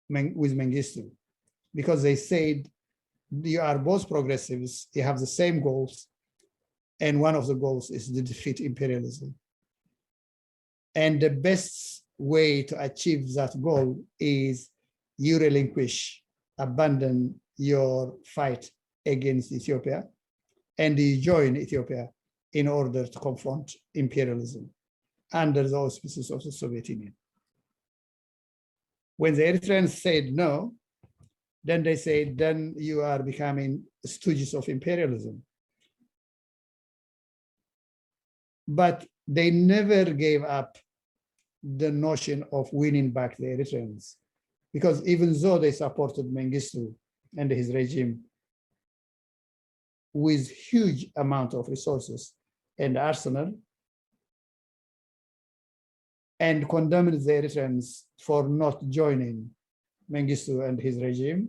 with Mengistu, because they said, you are both progressives, you have the same goals, and one of the goals is to defeat imperialism. And the best way to achieve that goal is you relinquish, abandon your fight against Ethiopia, and you join Ethiopia in order to confront imperialism under the auspices of the Soviet Union. When the Eritreans said no, then they said, then you are becoming stooges of imperialism. But they never gave up the notion of winning back the Eritreans, because even though they supported Mengistu and his regime with huge amount of resources and arsenal, and condemned the Eritreans for not joining Mengistu and his regime,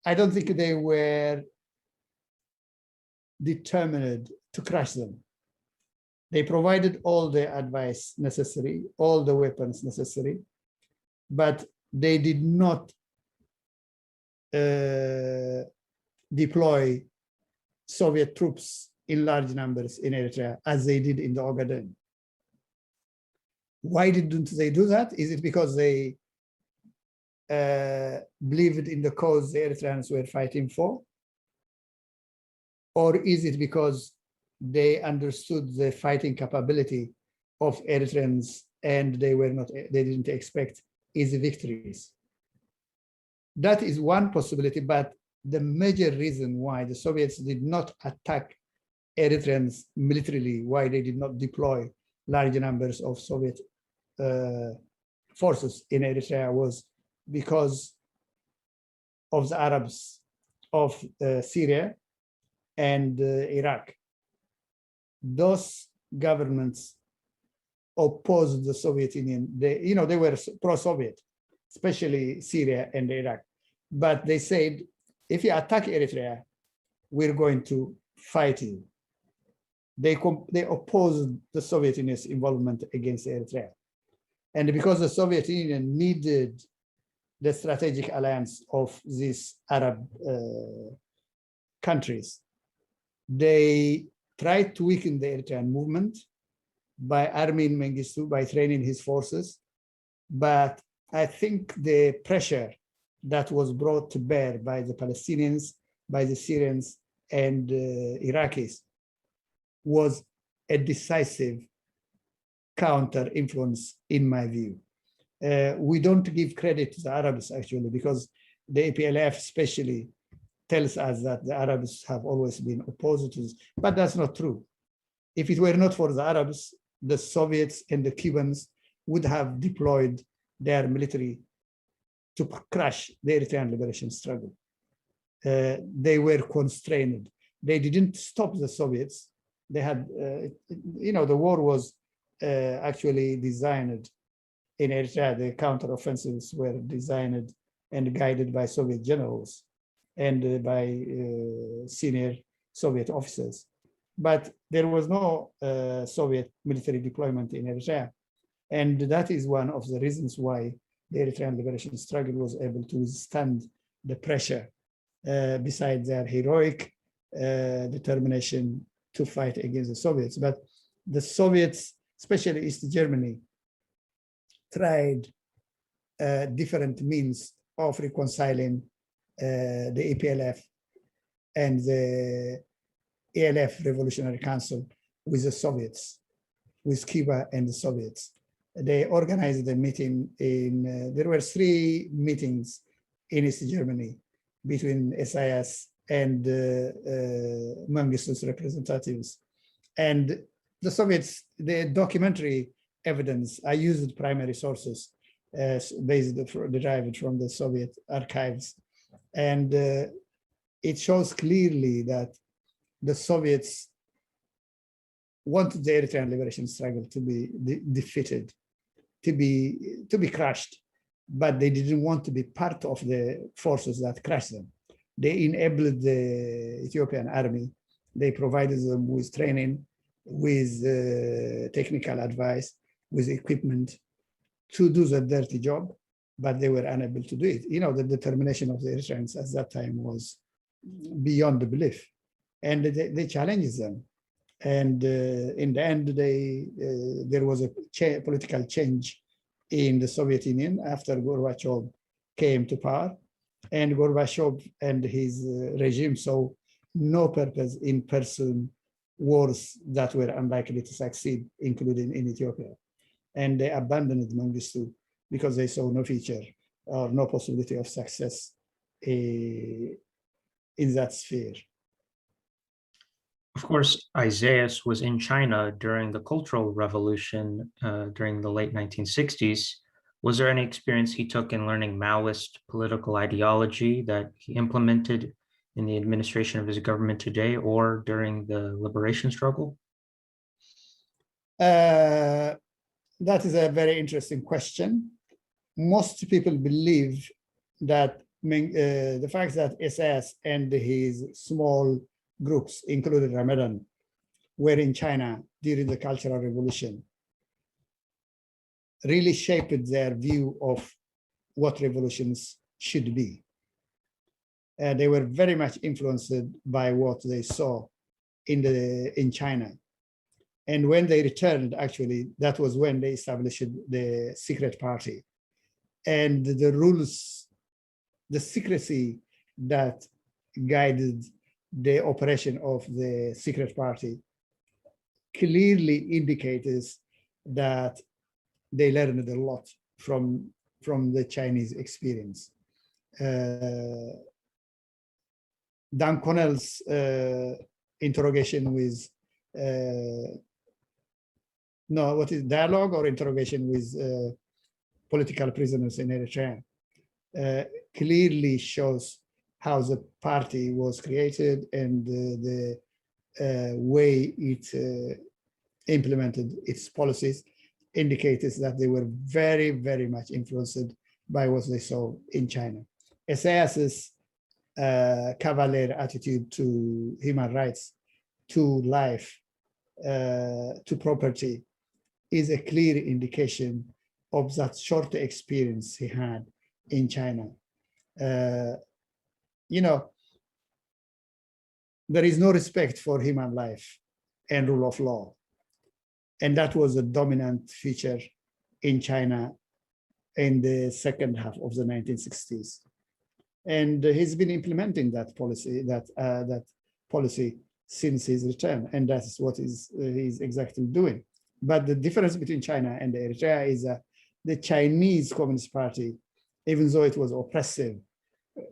I don't think they were determined to crush them. They provided all the advice necessary, all the weapons necessary, but they did not deploy Soviet troops in large numbers in Eritrea as they did in the Ogaden. Why didn't they do that? Is it because they believed in the cause the Eritreans were fighting for? Or is it because they understood the fighting capability of Eritreans and they didn't expect easy victories? That is one possibility, but the major reason why the Soviets did not attack Eritreans militarily, why they did not deploy large numbers of Soviet forces in Eritrea, was because of the Arabs of Syria and Iraq. Those governments opposed the Soviet Union. They were pro-Soviet, especially Syria and Iraq. But they said, if you attack Eritrea, we're going to fight you. they opposed the Soviet Union's involvement against Eritrea. And because the Soviet Union needed the strategic alliance of these Arab countries, they tried to weaken the Eritrean movement by arming Mengistu, by training his forces. But I think the pressure that was brought to bear by the Palestinians, by the Syrians, and Iraqis was a decisive counter influence, in my view. We don't give credit to the Arabs, actually, because the APLF especially tells us that the Arabs have always been opposed to this, but that's not true. If it were not for the Arabs, the Soviets and the Cubans would have deployed their military to crush the Eritrean liberation struggle. They were constrained. They didn't stop the Soviets. They had, the war was actually designed in Eritrea. The counteroffensives were designed and guided by Soviet generals and by senior Soviet officers. But there was no Soviet military deployment in Eritrea. And that is one of the reasons why the Eritrean liberation struggle was able to withstand the pressure, besides their heroic determination to fight against the Soviets. But the Soviets, especially East Germany, tried different means of reconciling the EPLF and the ALF Revolutionary Council with the Soviets, with Cuba and the Soviets. They organized a meeting there were 3 meetings in East Germany between Isaias and Mengistu's representatives. And the Soviets, the documentary evidence, I used primary sources derived from the Soviet archives. And it shows clearly that the Soviets wanted the Eritrean liberation struggle to be defeated, to be crushed, but they didn't want to be part of the forces that crushed them. They enabled the Ethiopian army. They provided them with training, with technical advice, with equipment to do the dirty job, but they were unable to do it. The determination of the Eritreans at that time was beyond the belief, and they challenged them. And in the end, there was a political change in the Soviet Union after Gorbachev came to power. And Gorbachev and his regime saw no purpose in pursuing wars that were unlikely to succeed, including in Ethiopia. And they abandoned Mengistu because they saw no future or no possibility of success in that sphere. Of course, Isaias was in China during the Cultural Revolution during the late 1960s. Was there any experience he took in learning Maoist political ideology that he implemented in the administration of his government today or during the liberation struggle? That is a very interesting question. Most people believe that the fact that Isaias and his small groups, including Ramadan, were in China during the Cultural Revolution, really shaped their view of what revolutions should be. They were very much influenced by what they saw in China. And when they returned, actually, that was when they established the secret party. And the rules, the secrecy that guided the operation of the secret party clearly indicators that they learned a lot from the Chinese experience. Dan Connell's interrogation with dialogue or interrogation with political prisoners in Eritrea clearly shows how the party was created and the way it implemented its policies indicators that they were very, very much influenced by what they saw in China. Isaias's cavalier attitude to human rights, to life, to property is a clear indication of that short experience he had in China. You know, there is no respect for human life and rule of law. And that was a dominant feature in China in the second half of the 1960s. And he's been implementing that policy since his return, and that's what he's exactly doing. But the difference between China and Eritrea is that the Chinese Communist Party, even though it was oppressive,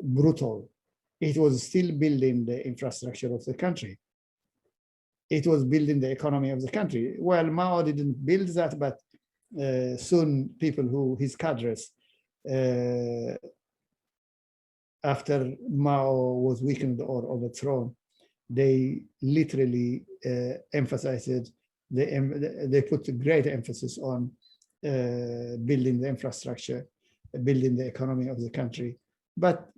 brutal, it was still building the infrastructure of the country. It was building the economy of the country. Well, Mao didn't build that, but soon people who, his cadres, after Mao was weakened or overthrown, they literally emphasized, they put great emphasis on building the infrastructure, building the economy of the country, but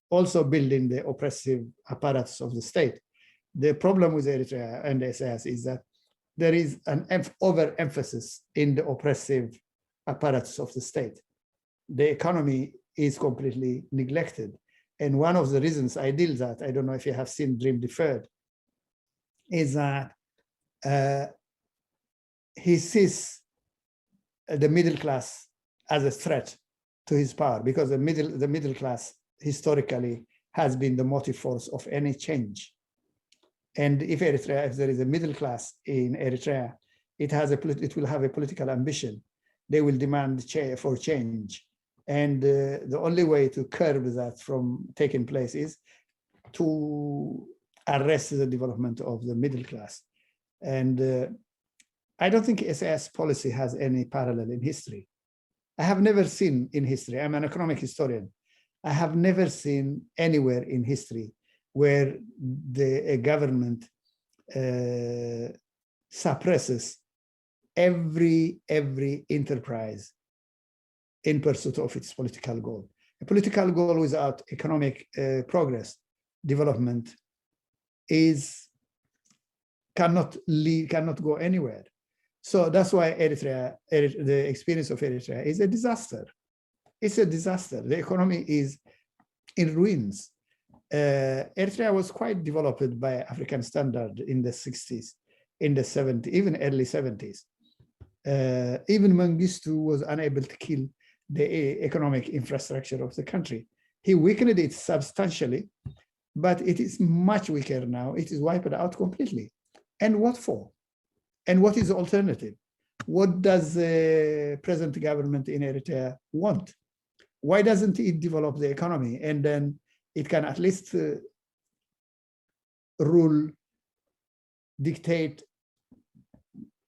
also building the oppressive apparatus of the state. The problem with Eritrea and Isaias is that there is an overemphasis in the oppressive apparatus of the state. The economy is completely neglected. And one of the reasons I deal that, I don't know if you have seen Dream Deferred, is that he sees the middle class as a threat to his power, because the middle class historically has been the motive force of any change. And if Eritrea, if there is a middle class in Eritrea, it will have a political ambition. They will demand for change. And the only way to curb that from taking place is to arrest the development of the middle class. And I don't think SAS policy has any parallel in history. I have never seen in history, I'm an economic historian, I have never seen anywhere in history where a government suppresses every enterprise in pursuit of its political goal. A political goal without economic progress, development, cannot go anywhere. So that's why Eritrea, the experience of Eritrea is a disaster. It's a disaster. The economy is in ruins. Eritrea was quite developed by African standard in the 60s, in the 70s, even early 70s. Even Mengistu was unable to kill the economic infrastructure of the country. He weakened it substantially, but it is much weaker now. It is wiped out completely. And what for? And what is the alternative? What does the present government in Eritrea want? Why doesn't it develop the economy? And then it can at least dictate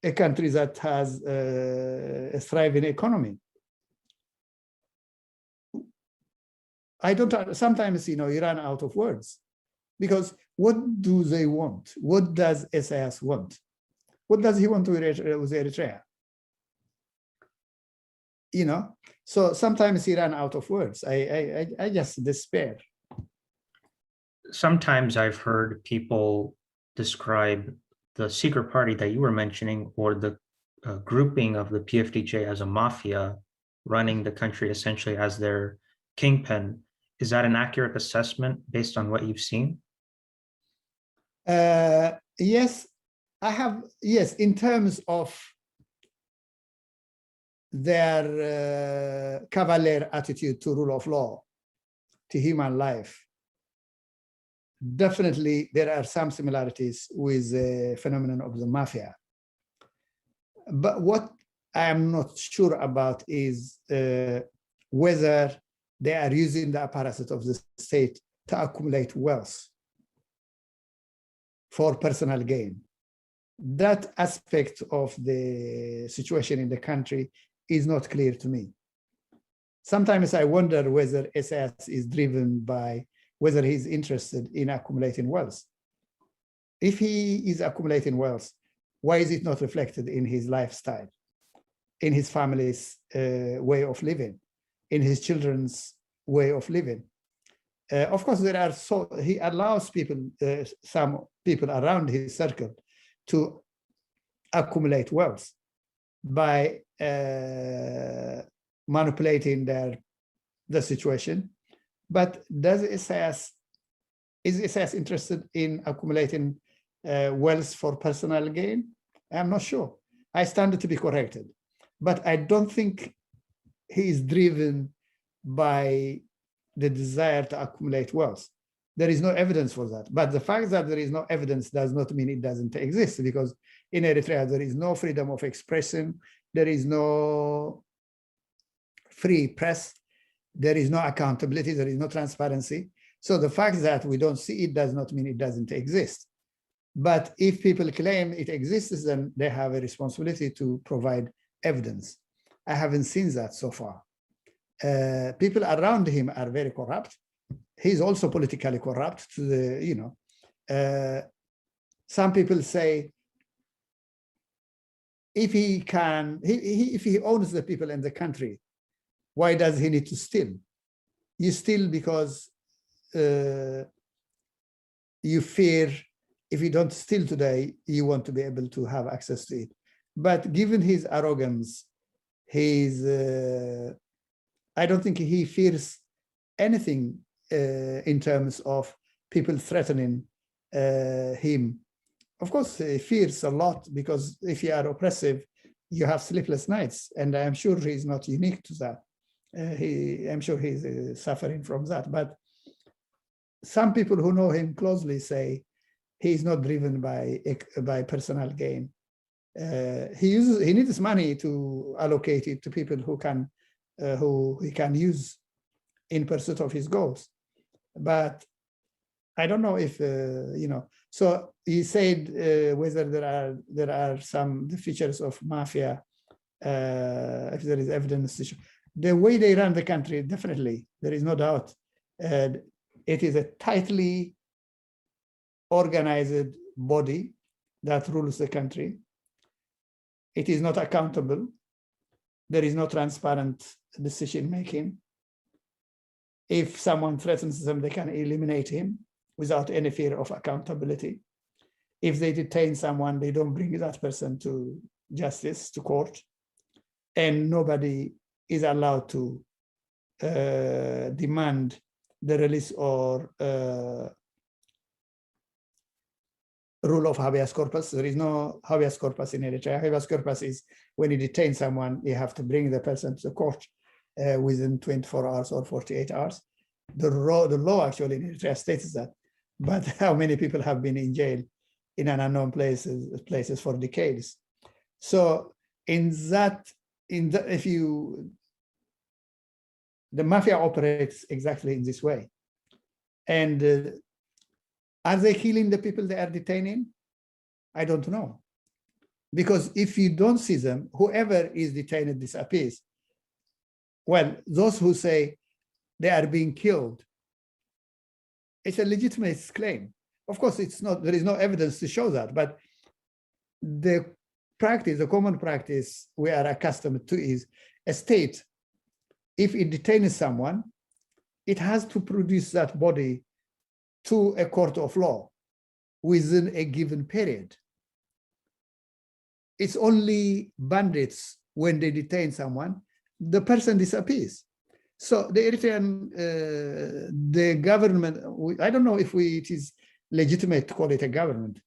a country that has a thriving economy. Sometimes, you run out of words, because what do they want? What does Isaias want? What does he want with Eritrea? So sometimes he ran out of words. I just despair. Sometimes I've heard people describe the secret party that you were mentioning, or the grouping of the PFDJ, as a mafia running the country essentially as their kingpin. Is that an accurate assessment based on what you've seen? Yes, I have. Yes, in terms of their cavalier attitude to rule of law, to human life, definitely there are some similarities with the phenomenon of the mafia. But what I am not sure about is whether they are using the apparatus of the state to accumulate wealth for personal gain. That aspect of the situation in the country is not clear to me. Sometimes I wonder whether SAS is driven by whether he's interested in accumulating wealth. If he is accumulating wealth, why is it not reflected in his lifestyle, in his family's way of living, in his children's way of living? Of course, he allows people, some people around his circle, to accumulate wealth by manipulating the situation. But is Isaias interested in accumulating wealth for personal gain? I'm not sure. I stand to be corrected, but I don't think he is driven by the desire to accumulate wealth. There is no evidence for that. But the fact that there is no evidence does not mean it doesn't exist, because in Eritrea, there is no freedom of expression. There is no free press. There is no accountability. There is no transparency. So the fact that we don't see it does not mean it doesn't exist. But if people claim it exists, then they have a responsibility to provide evidence. I haven't seen that so far. People around him are very corrupt. He's also politically corrupt to the, some people say if he can, if he owns the people in the country, why does he need to steal? You steal because you fear if you don't steal today, you want to be able to have access to it. But given his arrogance, I don't think he fears anything in terms of people threatening him. Of course, he fears a lot, because if you are oppressive, you have sleepless nights. And I'm sure he's not unique to that. I'm sure he's suffering from that. But some people who know him closely say he's not driven by personal gain. He needs money to allocate it to people who he can use in pursuit of his goals. But I don't know if So he said whether there are some features of mafia, if there is evidence to show. The way they run the country, definitely, there is no doubt. It is a tightly organized body that rules the country. It is not accountable. There is no transparent decision making. If someone threatens them, they can eliminate him without any fear of accountability. If they detain someone, they don't bring that person to justice, to court, and nobody is allowed to demand the release or rule of habeas corpus. There is no habeas corpus in Eritrea. Habeas corpus is when you detain someone, you have to bring the person to the court within 24 hours or 48 hours. The law actually in Eritrea states that, but how many people have been in jail in an unknown places for decades? So the mafia operates exactly in this way. And are they killing the people they are detaining? I don't know. Because if you don't see them, whoever is detained disappears. Well, those who say they are being killed, it's a legitimate claim. Of course, it's not, there is no evidence to show that, but the practice, the common practice we are accustomed to is a state, if it detains someone, it has to produce that body to a court of law within a given period. It's only bandits when they detain someone, the person disappears. So the Eritrean, the government, I don't know if it is legitimate to call it a government.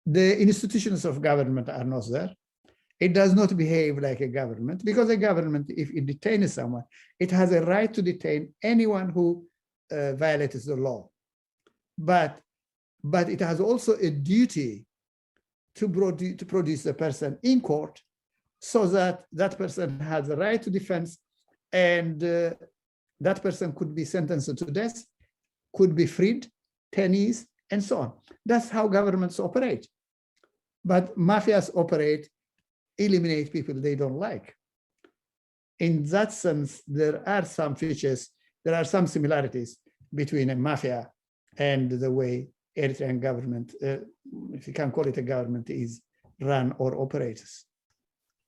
The institutions of government are not there. It does not behave like a government, because a government, if it detains someone, it has a right to detain anyone who violates the law. But it has also a duty to produce the person in court, so that that person has the right to defense, and that person could be sentenced to death, could be freed, 10 years, and so on. That's how governments operate. But mafias operate, eliminate people they don't like. In that sense, there are some features, there are some similarities between a mafia and the way Eritrean government, if you can call it a government, is run or operates.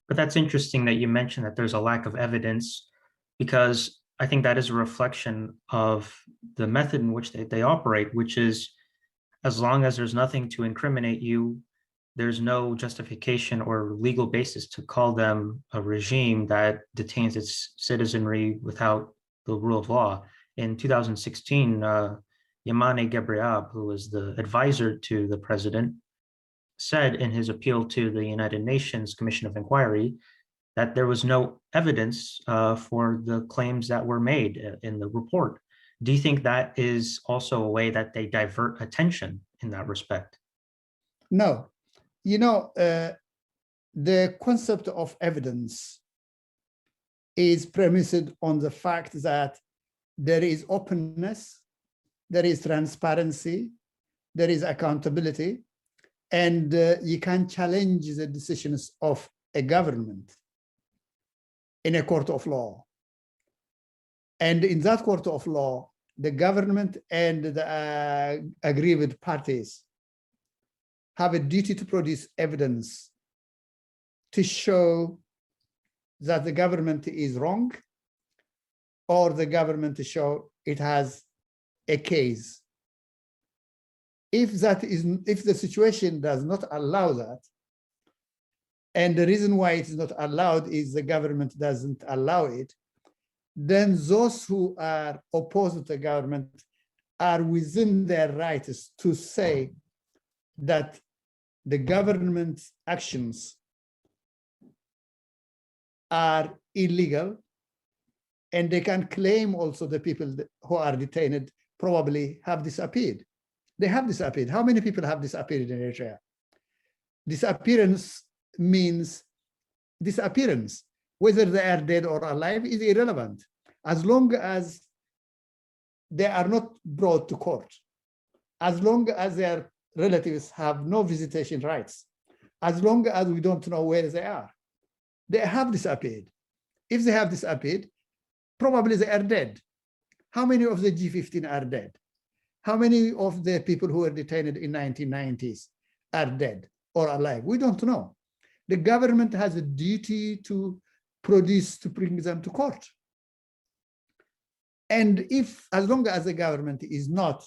But that's interesting that you mentioned that there's a lack of evidence, because I think that is a reflection of the method in which they operate, which is, as long as there's nothing to incriminate you, there's no justification or legal basis to call them a regime that detains its citizenry without the rule of law. In 2016, Yamane Gebriab, who was the advisor to the president, said in his appeal to the United Nations Commission of Inquiry that there was no evidence for the claims that were made in the report. Do you think that is also a way that they divert attention in that respect? No. The concept of evidence is premised on the fact that there is openness, there is transparency, there is accountability, and you can challenge the decisions of a government in a court of law. And in that court of law, the government and the aggrieved parties have a duty to produce evidence to show that the government is wrong, or the government to show it has a case. If the situation does not allow that, and the reason why it is not allowed is the government doesn't allow it, then those who are opposed to the government are within their rights to say that the government's actions are illegal, and they can claim also the people who are detained probably have disappeared. They have disappeared. How many people have disappeared in Eritrea? Disappearance means disappearance. Whether they are dead or alive is irrelevant, as long as they are not brought to court, as long as their relatives have no visitation rights, as long as we don't know where they are. They have disappeared. If they have disappeared, probably they are dead. How many of the G15 are dead? How many of the people who were detained in 1990s are dead or alive? We don't know. The government has a duty to bring them to court. And as long as the government is not,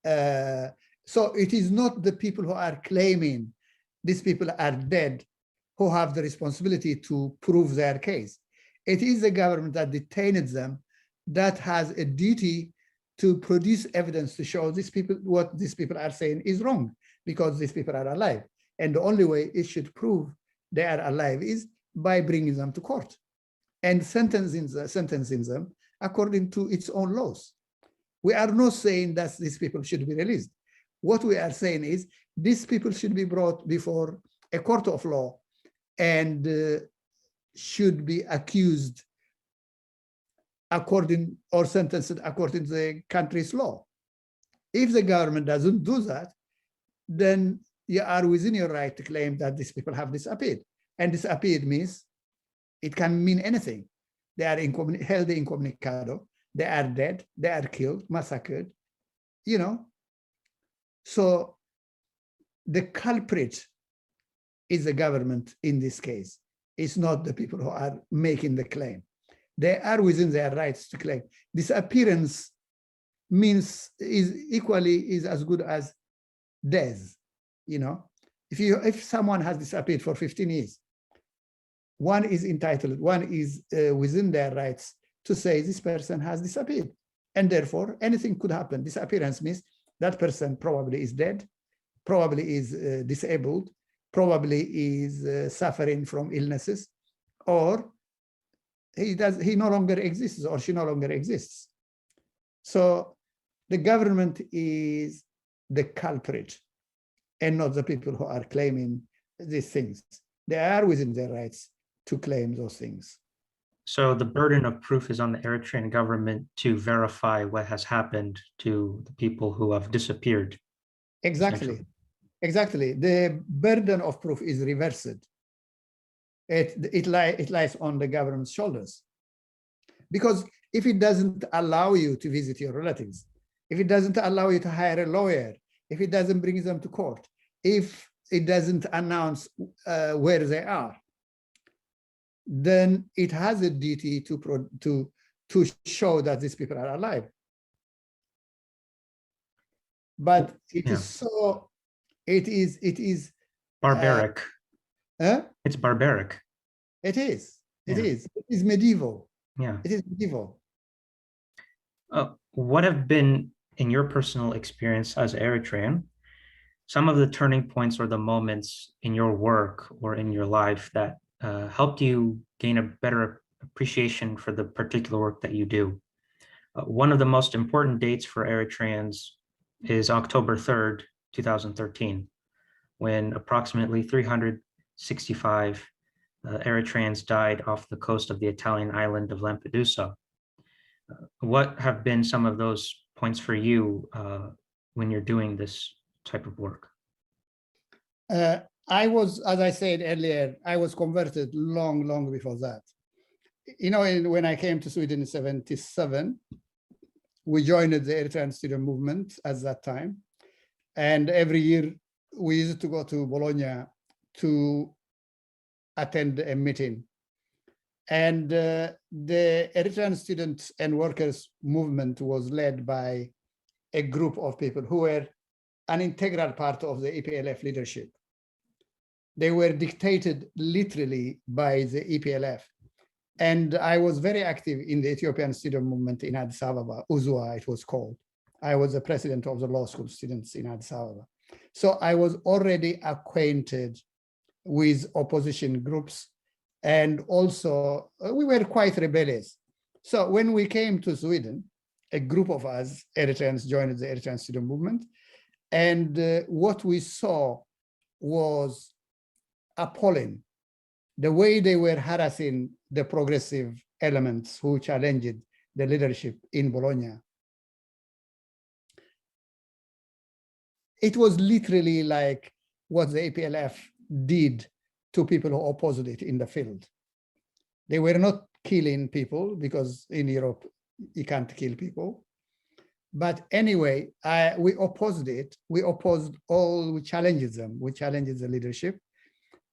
so it is not the people who are claiming these people are dead who have the responsibility to prove their case. It is the government that detained them that has a duty to produce evidence to show these people what these people are saying is wrong, because these people are alive. And the only way it should prove they are alive is by bringing them to court and sentencing them according to its own laws. We are not saying that these people should be released. What we are saying is these people should be brought before a court of law and should be accused according or sentenced according to the country's law. If the government doesn't do that, then you are within your right to claim that these people have disappeared. And disappeared means it can mean anything. They are held incommunicado, they are dead, they are killed, massacred, So the culprit is the government in this case. It's not the people who are making the claim. They are within their rights to claim. Disappearance is as good as death. If someone has disappeared for 15 years, one is entitled, one is within their rights to say this person has disappeared. And therefore, anything could happen. Disappearance means that person probably is dead, probably is disabled, probably is suffering from illnesses, or he no longer exists or she no longer exists. So the government is the culprit and not the people who are claiming these things. They are within their rights to claim those things. So the burden of proof is on the Eritrean government to verify what has happened to the people who have disappeared. Exactly. The burden of proof is reversed. It lies on the government's shoulders. Because if it doesn't allow you to visit your relatives, if it doesn't allow you to hire a lawyer, if it doesn't bring them to court, if it doesn't announce where they are, then it has a duty to show that these people are alive. But it is barbaric. It's barbaric. It is. It Yeah. is. It is medieval. Yeah. It is medieval. What have been, in your personal experience as Eritrean, some of the turning points or the moments in your work or in your life that helped you gain a better appreciation for the particular work that you do? One of the most important dates for Eritreans is October 3rd, 2013, when approximately 365 Eritreans died off the coast of the Italian island of Lampedusa. What have been some of those points for you when you're doing this type of work? I was, as I said earlier, I was converted long before that. You know, when I came to Sweden in 77, we joined the Eritrean student movement at that time. And every year we used to go to Bologna to attend a meeting. And the Eritrean students and workers movement was led by a group of people who were an integral part of the EPLF leadership. They were dictated literally by the EPLF. And I was very active in the Ethiopian student movement in Addis Ababa, UZUA it was called. I was the president of the law school students in Addis Ababa. So I was already acquainted with opposition groups, and also we were quite rebellious. So when we came to Sweden, a group of us, Eritreans, joined the Eritrean student movement. And what we saw was appalling. The way they were harassing the progressive elements who challenged the leadership in Bologna. It was literally like what the APLF did to people who opposed it in the field. They were not killing people, because in Europe, you can't kill people. But anyway, we opposed it. We opposed all, we challenged them. We challenged the leadership.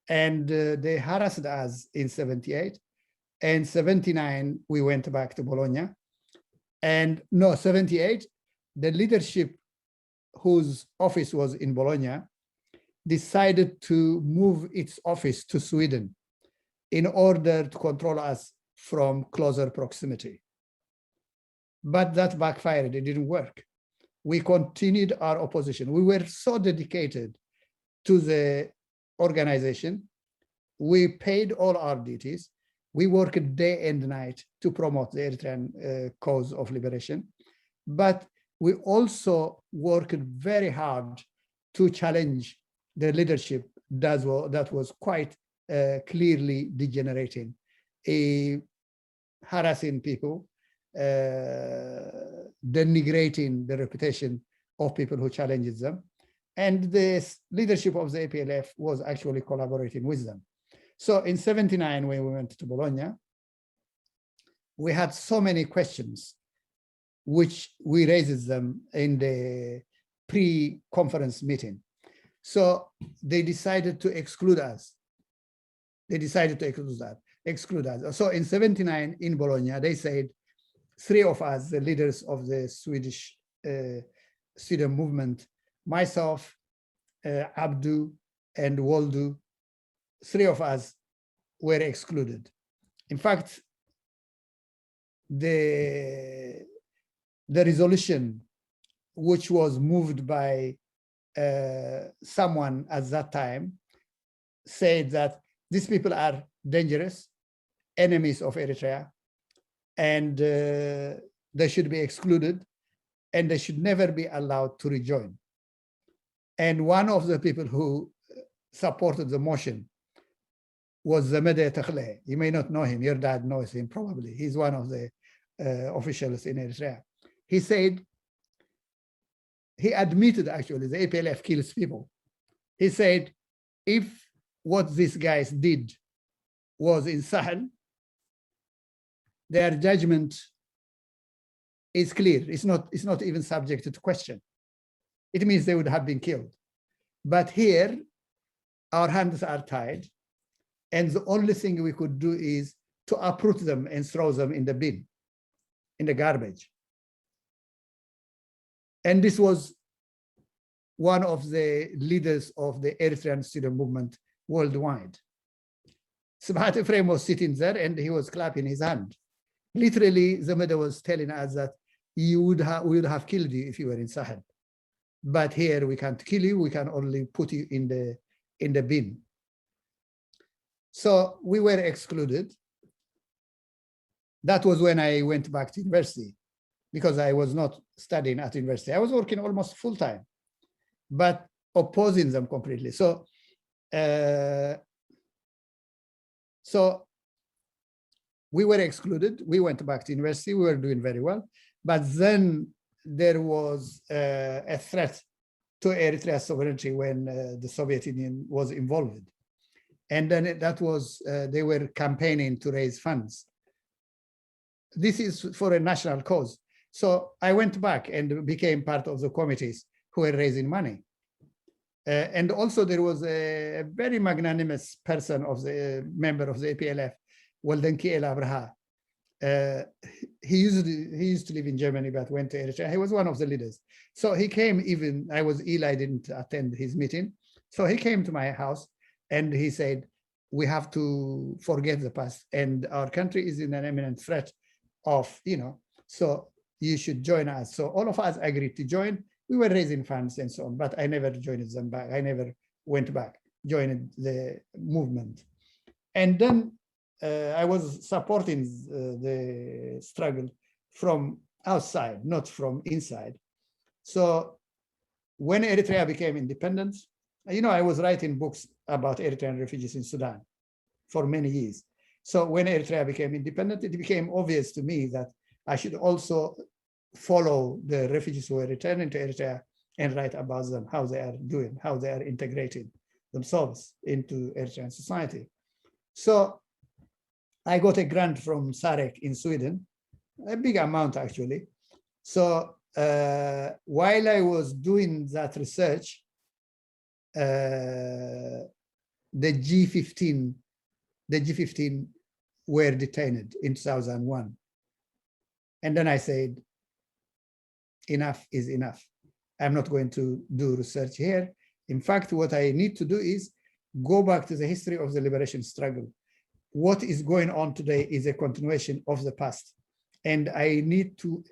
And they harassed us in 78. And 79, we went back to Bologna. And no, 78, the leadership whose office was in Bologna decided to move its office to Sweden in order to control us from closer proximity. But that backfired, it didn't work. We continued our opposition. We were so dedicated to the organization. We paid all our duties. We worked day and night to promote the Eritrean cause of liberation. But we also worked very hard to challenge the leadership that was quite clearly degenerating, harassing people, denigrating the reputation of people who challenged them. And the leadership of the APLF was actually collaborating with them. So in 79, when we went to Bologna, we had so many questions, which we raised them in the pre-conference meeting. So they decided to exclude us. They decided to exclude us. So in 79 in Bologna, they said, three of us, the leaders of the Swedish student movement, myself, Abdu, and Waldu, three of us were excluded. In fact, the resolution, which was moved by someone at that time, said that these people are dangerous, enemies of Eritrea, and they should be excluded, and they should never be allowed to rejoin. And one of the people who supported the motion was Zamede Takhle. You may not know him. Your dad knows him probably. He's one of the officials in Eritrea. He said, he admitted actually the APLF kills people. He said, if what these guys did was in Sahel, their judgment is clear. It's not even subject to question. It means they would have been killed. But here, our hands are tied. And the only thing we could do is to uproot them and throw them in the bin, in the garbage. And this was one of the leaders of the Eritrean student movement worldwide. Sabat Ephraim was sitting there and he was clapping his hand. Literally, the Zameda was telling us that we would have killed you if you were in Sahel. But here we can't kill you, we can only put you in the bin. So we were excluded. That was when I went back to university, because I was not studying at university. I was working almost full time, but opposing them completely. So we were excluded. We went back to university. We were doing very well. But then there was a threat to Eritrea's sovereignty when the Soviet Union was involved. And then that was, they were campaigning to raise funds. This is for a national cause. So I went back and became part of the committees who were raising money. And also there was a very magnanimous person of the member of the APLF, Waldenki El Abraha. He used to live in Germany, but went to Eritrea. He was one of the leaders. So he came, even I was ill, I didn't attend his meeting. So he came to my house and he said, we have to forget the past, and our country is in an imminent threat of, so you should join us. So all of us agreed to join. We were raising funds and so on, but I never joined them back. I never went back, joined the movement. And then I was supporting the struggle from outside, not from inside. So when Eritrea became independent, I was writing books about Eritrean refugees in Sudan for many years. So when Eritrea became independent, it became obvious to me that I should also follow the refugees who were returning to Eritrea and write about them, how they are doing, how they are integrating themselves into Eritrean society. So I got a grant from SAREC in Sweden, a big amount actually. So while I was doing that research, the G15 were detained in 2001. And then I said, enough is enough. I'm not going to do research here. In fact, what I need to do is go back to the history of the liberation struggle. What is going on today is a continuation of the past. And I need to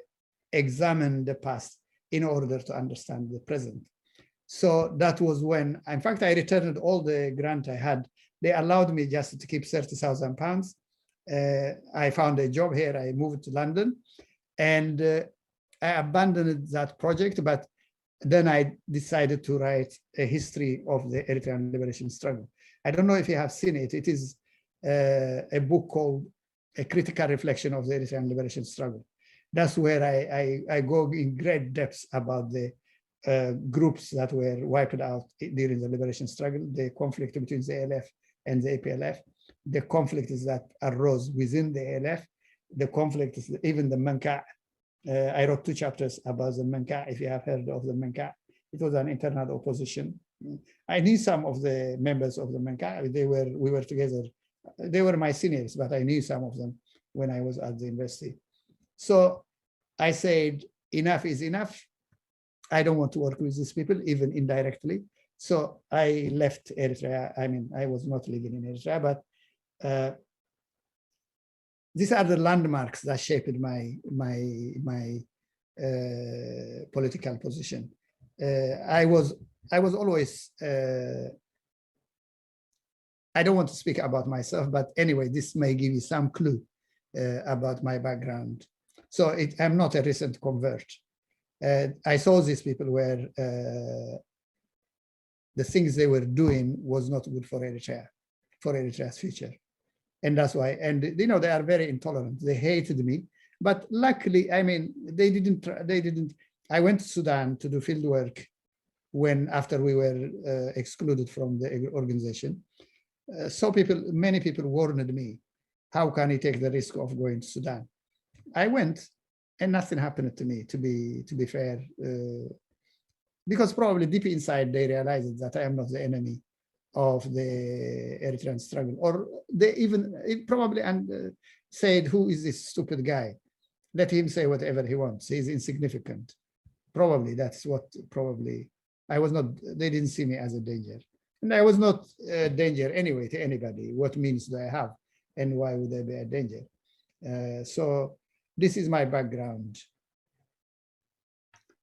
examine the past in order to understand the present. So that was when, in fact, I returned all the grant I had. They allowed me just to keep 30,000 pounds. I found a job here. I moved to London and I abandoned that project, but then I decided to write a history of the Eritrean liberation struggle. I don't know if you have seen it. It is a book called A Critical Reflection of the Eritrean Liberation Struggle. That's where I go in great depths about the groups that were wiped out during the liberation struggle, the conflict between the ALF and the APLF, the conflicts that arose within the ALF, the conflict is even the Menka. I wrote 2 chapters about the Menka, if you have heard of the Menka. It was an internal opposition. I knew some of the members of the Menka. We were together. They were my seniors, but I knew some of them when I was at the university. So I said, enough is enough. I don't want to work with these people, even indirectly. So I left Eritrea. I mean, I was not living in Eritrea, but these are the landmarks that shaped my political position. I was always, I don't want to speak about myself, but anyway, this may give you some clue about my background. So I'm not a recent convert. I saw these people where the things they were doing was not good for Eritrea, for Eritrea's future. And that's why, and they are very intolerant. They hated me, but luckily, I mean, they didn't, I went to Sudan to do field work after we were excluded from the organization. So many people warned me, how can you take the risk of going to Sudan? I went and nothing happened to me, to be fair, because probably deep inside they realized that I am not the enemy of the Eritrean struggle, or they even probably said, who is this stupid guy? Let him say whatever he wants. He's insignificant. Probably that's what probably I was not, they didn't see me as a danger. And I was not a danger anyway to anybody. What means do I have? And why would I be a danger? So this is my background.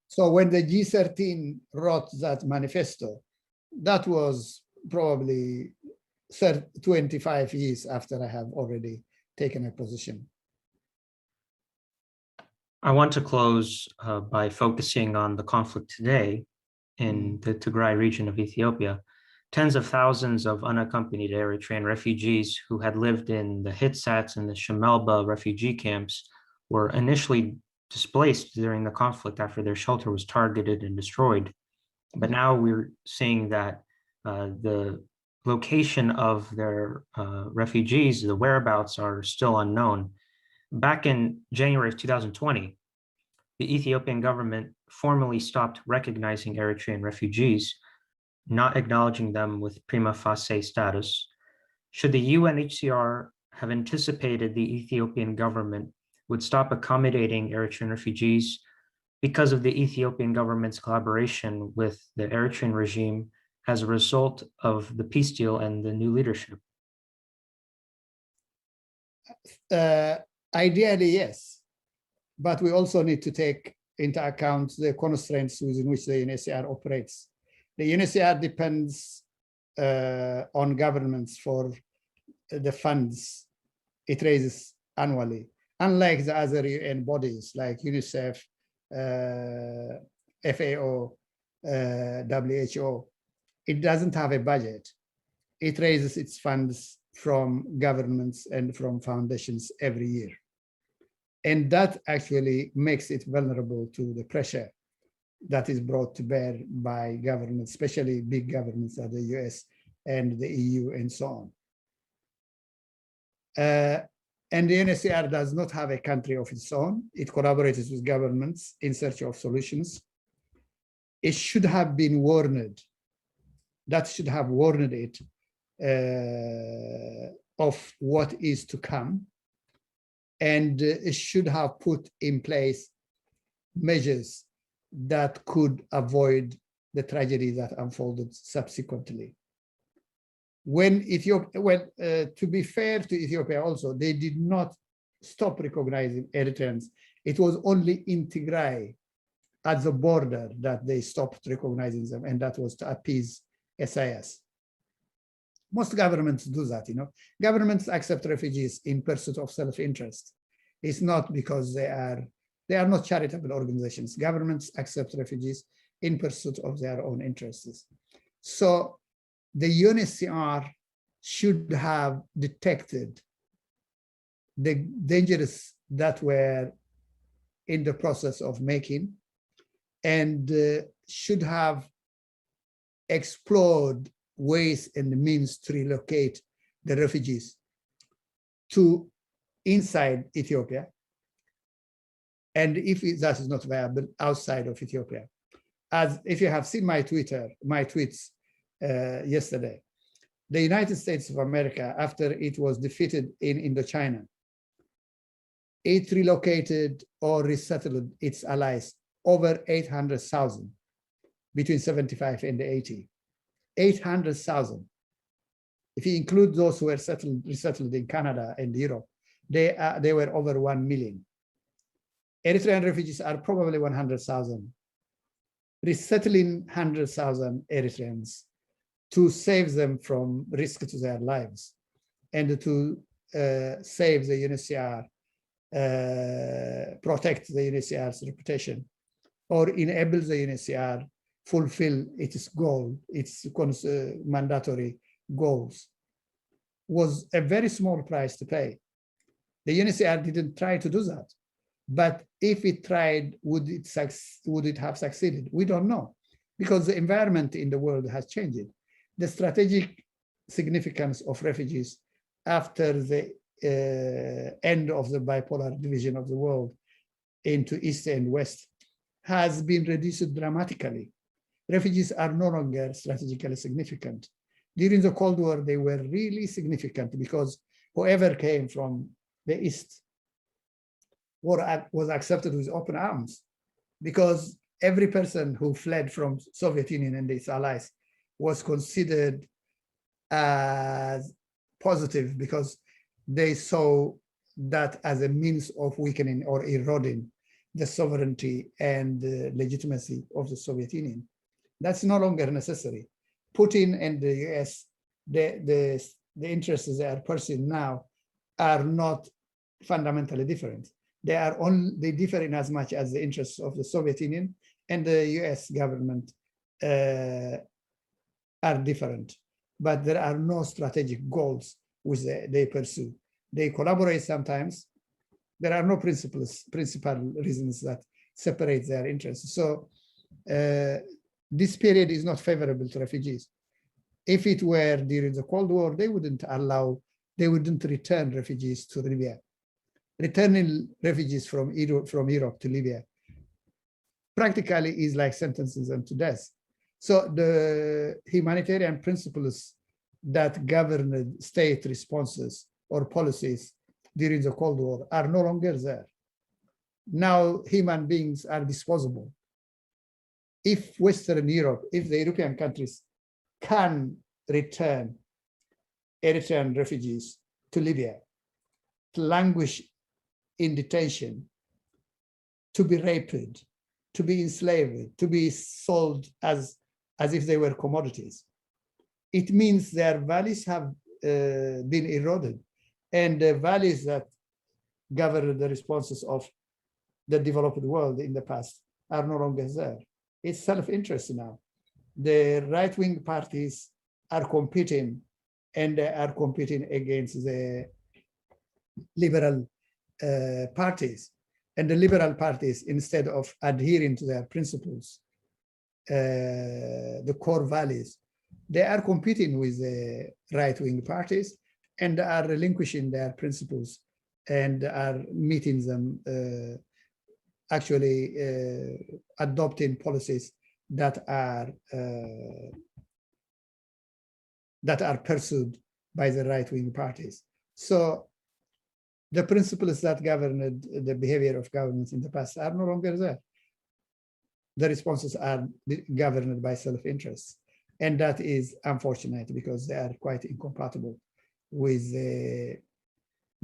So when the G13 wrote that manifesto, that was probably 25 years after I have already taken a position. I want to close by focusing on the conflict today in the Tigray region of Ethiopia. Tens of thousands of unaccompanied Eritrean refugees who had lived in the Hitsats and the Shemelba refugee camps were initially displaced during the conflict after their shelter was targeted and destroyed. But now we're seeing that the location of their refugees, the whereabouts are still unknown. Back in January of 2020, the Ethiopian government formally stopped recognizing Eritrean refugees, not acknowledging them with prima facie status. Should the UNHCR have anticipated the Ethiopian government would stop accommodating Eritrean refugees because of the Ethiopian government's collaboration with the Eritrean regime as a result of the peace deal and the new leadership? Ideally, yes. But we also need to take into account the constraints within which the UNHCR operates. The UNHCR depends on governments for the funds it raises annually, unlike the other UN bodies like UNICEF, FAO, WHO. It doesn't have a budget. It raises its funds from governments and from foundations every year. And that actually makes it vulnerable to the pressure that is brought to bear by governments, especially big governments like the US and the EU and so on. And the UNHCR does not have a country of its own. It collaborates with governments in search of solutions. It should have been warned. That should have warned it of what is to come. And it should have put in place measures that could avoid the tragedy that unfolded subsequently. When Ethiopia, to be fair to Ethiopia also, they did not stop recognizing Eritreans. It was only in Tigray at the border that they stopped recognizing them, and that was to appease Isaias. Most governments do that, you know. Governments accept refugees in pursuit of self-interest. It's not because they are not charitable organizations. Governments accept refugees in pursuit of their own interests. So the UNHCR should have detected the dangers that were in the process of making, and should have explored ways and means to relocate the refugees to inside Ethiopia, and if that is not viable, outside of Ethiopia. As if you have seen my tweets yesterday, the United States of America, after it was defeated in Indochina, it relocated or resettled its allies over 800,000 between 75 and 80. 800,000. If you include those who were resettled in Canada and Europe, they were over 1 million. Eritrean refugees are probably 100,000. Resettling 100,000 Eritreans to save them from risk to their lives and to save the UNHCR, protect the UNHCR's reputation, or enable the UNHCR fulfill its goal, its mandatory goals, was a very small price to pay. The UNHCR didn't try to do that. But if it tried, would it have succeeded? We don't know, because the environment in the world has changed. The strategic significance of refugees after the end of the bipolar division of the world into East and West has been reduced dramatically. Refugees are no longer strategically significant. During the Cold War, they were really significant because whoever came from the East was accepted with open arms, because every person who fled from Soviet Union and its allies was considered as positive because they saw that as a means of weakening or eroding the sovereignty and the legitimacy of the Soviet Union. That's no longer necessary. Putin and the US, the interests they are pursuing now are not fundamentally different. They differ in as much as the interests of the Soviet Union and the US government are different, but there are no strategic goals which they pursue. They collaborate sometimes. There are no principal reasons that separate their interests. So this period is not favorable to refugees. If it were during the Cold War, they wouldn't return refugees to Libya. Returning refugees from Europe to Libya practically is like sentencing them to death. So the humanitarian principles that governed state responses or policies during the Cold War are no longer there. Now human beings are disposable. If Western Europe, if the European countries can return Eritrean refugees to Libya, to languish in detention, to be raped, to be enslaved, to be sold as if they were commodities, it means their values have been eroded, and the values that govern the responses of the developed world in the past are no longer there. It's self-interest now. The right-wing parties are competing, and they are competing against the liberal parties. And the liberal parties, instead of adhering to their principles, the core values, they are competing with the right-wing parties and are relinquishing their principles and are meeting them, actually adopting policies that are pursued by the right-wing parties. So the principles that governed the behavior of governments in the past are no longer there. The responses are governed by self-interest. And that is unfortunate because they are quite incompatible with the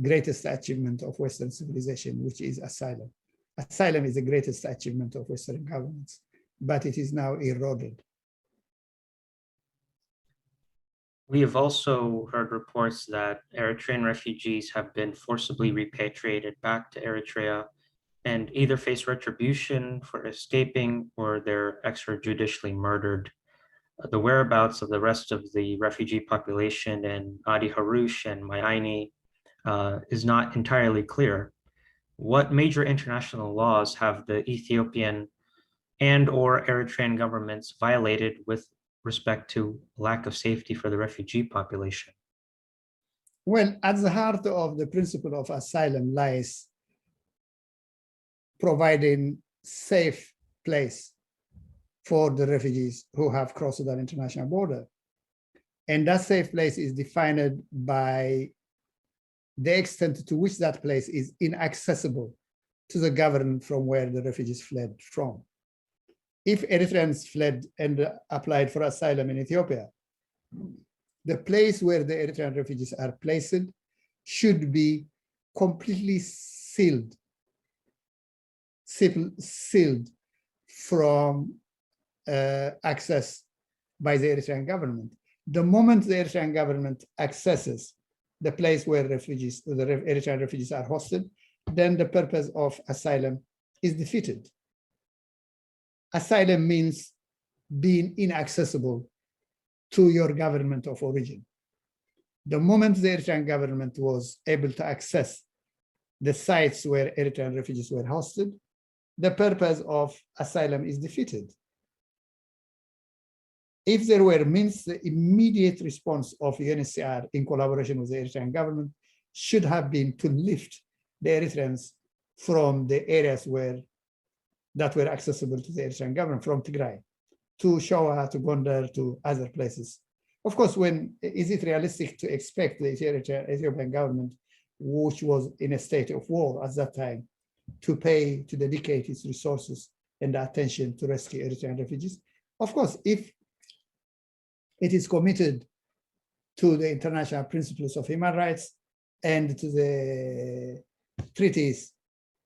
greatest achievement of Western civilization, which is asylum. Asylum is the greatest achievement of Western governments, but it is now eroded. We have also heard reports that Eritrean refugees have been forcibly repatriated back to Eritrea and either face retribution for escaping or they're extrajudicially murdered. The whereabouts of the rest of the refugee population in Adi Harush and Mayaini is not entirely clear. What major international laws have the Ethiopian and or Eritrean governments violated with respect to lack of safety for the refugee population? Well, at the heart of the principle of asylum lies providing safe place for the refugees who have crossed an international border. And that safe place is defined by the extent to which that place is inaccessible to the government from where the refugees fled from. If Eritreans fled and applied for asylum in Ethiopia, the place where the Eritrean refugees are placed should be completely sealed from access by the Eritrean government. The moment the Eritrean government accesses the place where the Eritrean refugees are hosted, then the purpose of asylum is defeated. Asylum means being inaccessible to your government of origin. The moment the Eritrean government was able to access the sites where Eritrean refugees were hosted, the purpose of asylum is defeated. If there were means, the immediate response of UNHCR in collaboration with the Eritrean government should have been to lift the Eritreans from the areas that were accessible to the Eritrean government, from Tigray to Showa, to Gondar, to other places. Of course, is it realistic to expect the Ethiopian government, which was in a state of war at that time, to dedicate its resources and the attention to rescue Eritrean refugees. Of course, if it is committed to the international principles of human rights and to the treaties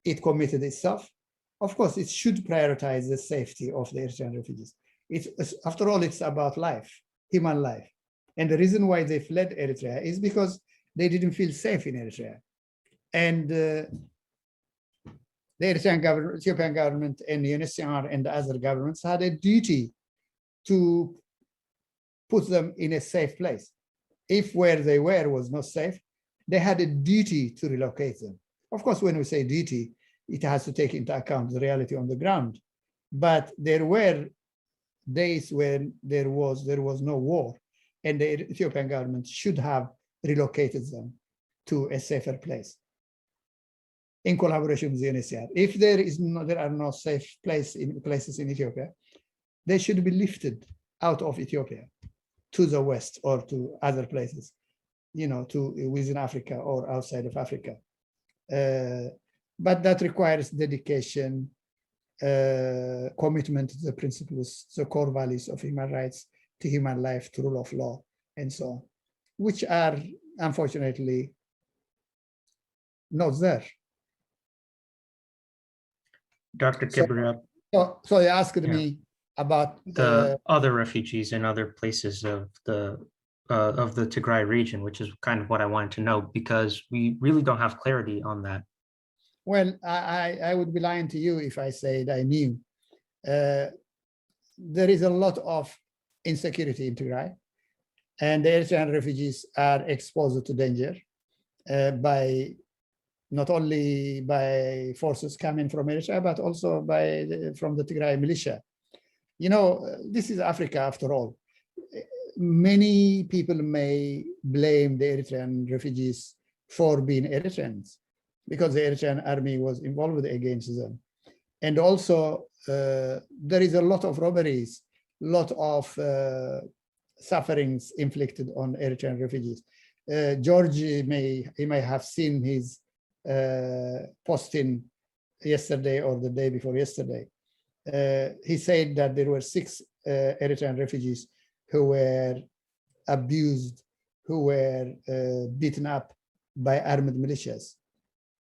it committed itself, of course, it should prioritize the safety of the Eritrean refugees. After all, it's about life, human life. And the reason why they fled Eritrea is because they didn't feel safe in Eritrea. And the Eritrean government, Ethiopian government, and the UNSCR and the other governments had a duty to put them in a safe place. If where they were was not safe, they had a duty to relocate them. Of course, when we say duty, it has to take into account the reality on the ground. But there were days when there was no war, and the Ethiopian government should have relocated them to a safer place in collaboration with the UNSCR. If there are no safe places in Ethiopia, they should be lifted out of Ethiopia to the west or to other places, to within Africa or outside of Africa. But that requires dedication, commitment to the principles, the core values of human rights, to human life, to rule of law, and so on, which are unfortunately not there. Dr. Kibreab, So you asked me about the other refugees in other places of the Tigray region, which is kind of what I wanted to know, because we really don't have clarity on that. Well, I would be lying to you if I said I knew. There is a lot of insecurity in Tigray, and the Eritrean refugees are exposed to danger by not only by forces coming from Eritrea, but also from the Tigray militia. This is Africa after all. Many people may blame the Eritrean refugees for being Eritreans because the Eritrean army was involved against them. And also, there is a lot of robberies, lot of sufferings inflicted on Eritrean refugees. George may have seen his posting yesterday or the day before yesterday. He said that there were 6 Eritrean refugees who were abused, who were beaten up by armed militias.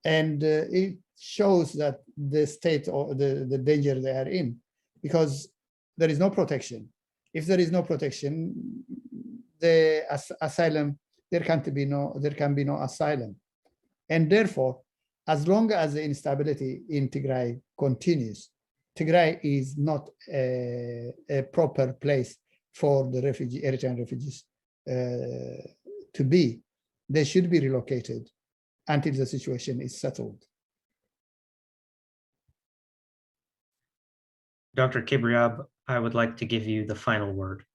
And it shows that the state or the danger they are in, because there is no protection. If there is no protection, the asylum, there can be no asylum. And therefore, as long as the instability in Tigray continues, Tigray is not a proper place for the Eritrean refugees to be. They should be relocated until the situation is settled. Dr. Kibreab, I would like to give you the final word.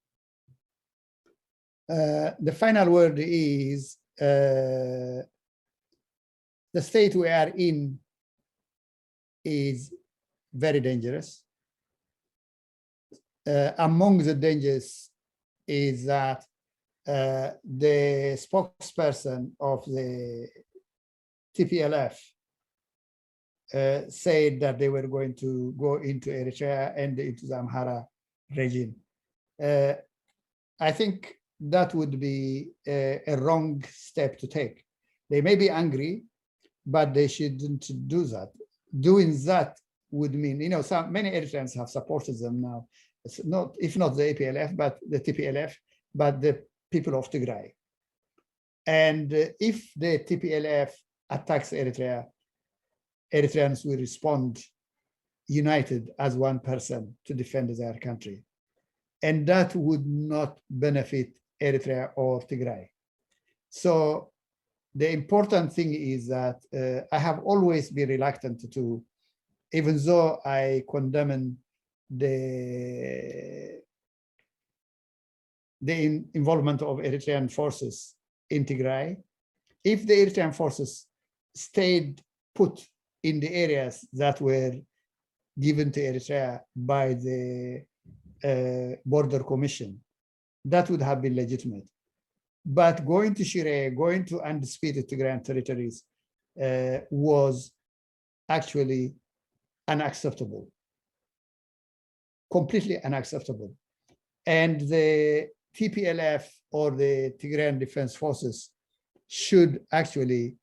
The final word is the state we are in is very dangerous. Among the dangers is that the spokesperson of the TPLF said that they were going to go into Eritrea and into the Amhara region. I think that would be a wrong step to take. They may be angry, but they shouldn't do that. Doing that would mean, many Eritreans have supported them now. It's not, if not the APLF, but the TPLF, but the people of Tigray. And if the TPLF attacks Eritrea, Eritreans will respond united as one person to defend their country. And that would not benefit Eritrea or Tigray. So the important thing is that I have always been reluctant to, even though I condemn the involvement of Eritrean forces in Tigray, if the Eritrean forces stayed put in the areas that were given to Eritrea by the Border Commission, that would have been legitimate. But going to Shire, going to undisputed Tigrayan territories was actually unacceptable. completely unacceptable. And the TPLF or the Tigrayan Defense Forces should actually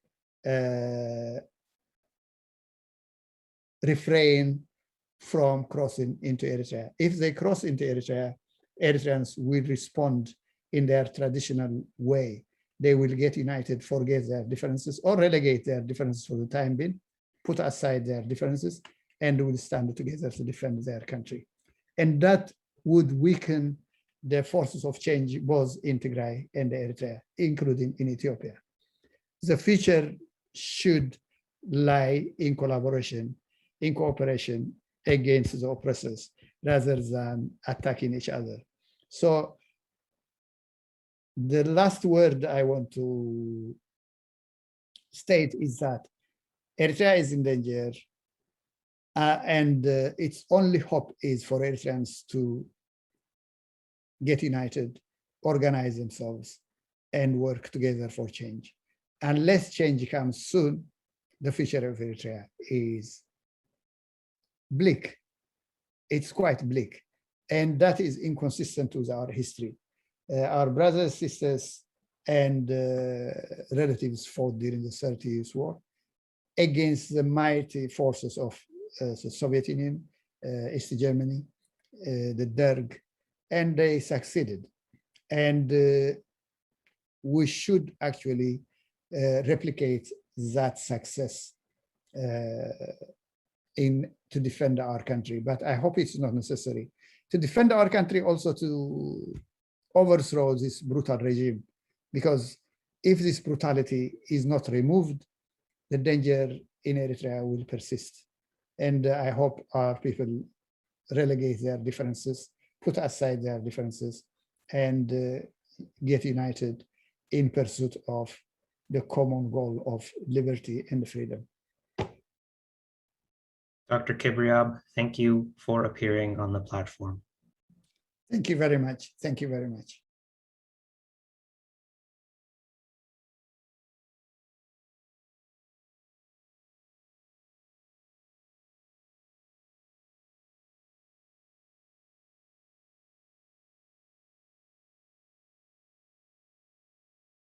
refrain from crossing into Eritrea. If they cross into Eritrea, Eritreans will respond in their traditional way. They will get united, forget their differences, or relegate their differences for the time being, put aside their differences, and will stand together to defend their country. And that would weaken the forces of change both in Tigray and Eritrea, including in Ethiopia. The future should lie in collaboration, in cooperation against the oppressors, rather than attacking each other. So the last word I want to state is that Eritrea is in danger, and its only hope is for Eritreans to get united, organize themselves, and work together for change. Unless change comes soon, the future of Eritrea is bleak. It's quite bleak. And that is inconsistent with our history. Our brothers, sisters, and relatives fought during the 30 Years' War against the mighty forces of the Soviet Union, East Germany, the Derg, and they succeeded. And we should actually replicate that success to defend our country. But I hope it's not necessary. To defend our country, also to overthrow this brutal regime, because if this brutality is not removed, the danger in Eritrea will persist. And I hope our people relegate their differences, put aside their differences, and get united in pursuit of the common goal of liberty and freedom. Dr. Kibreab, thank you for appearing on the platform. Thank you very much. Thank you very much.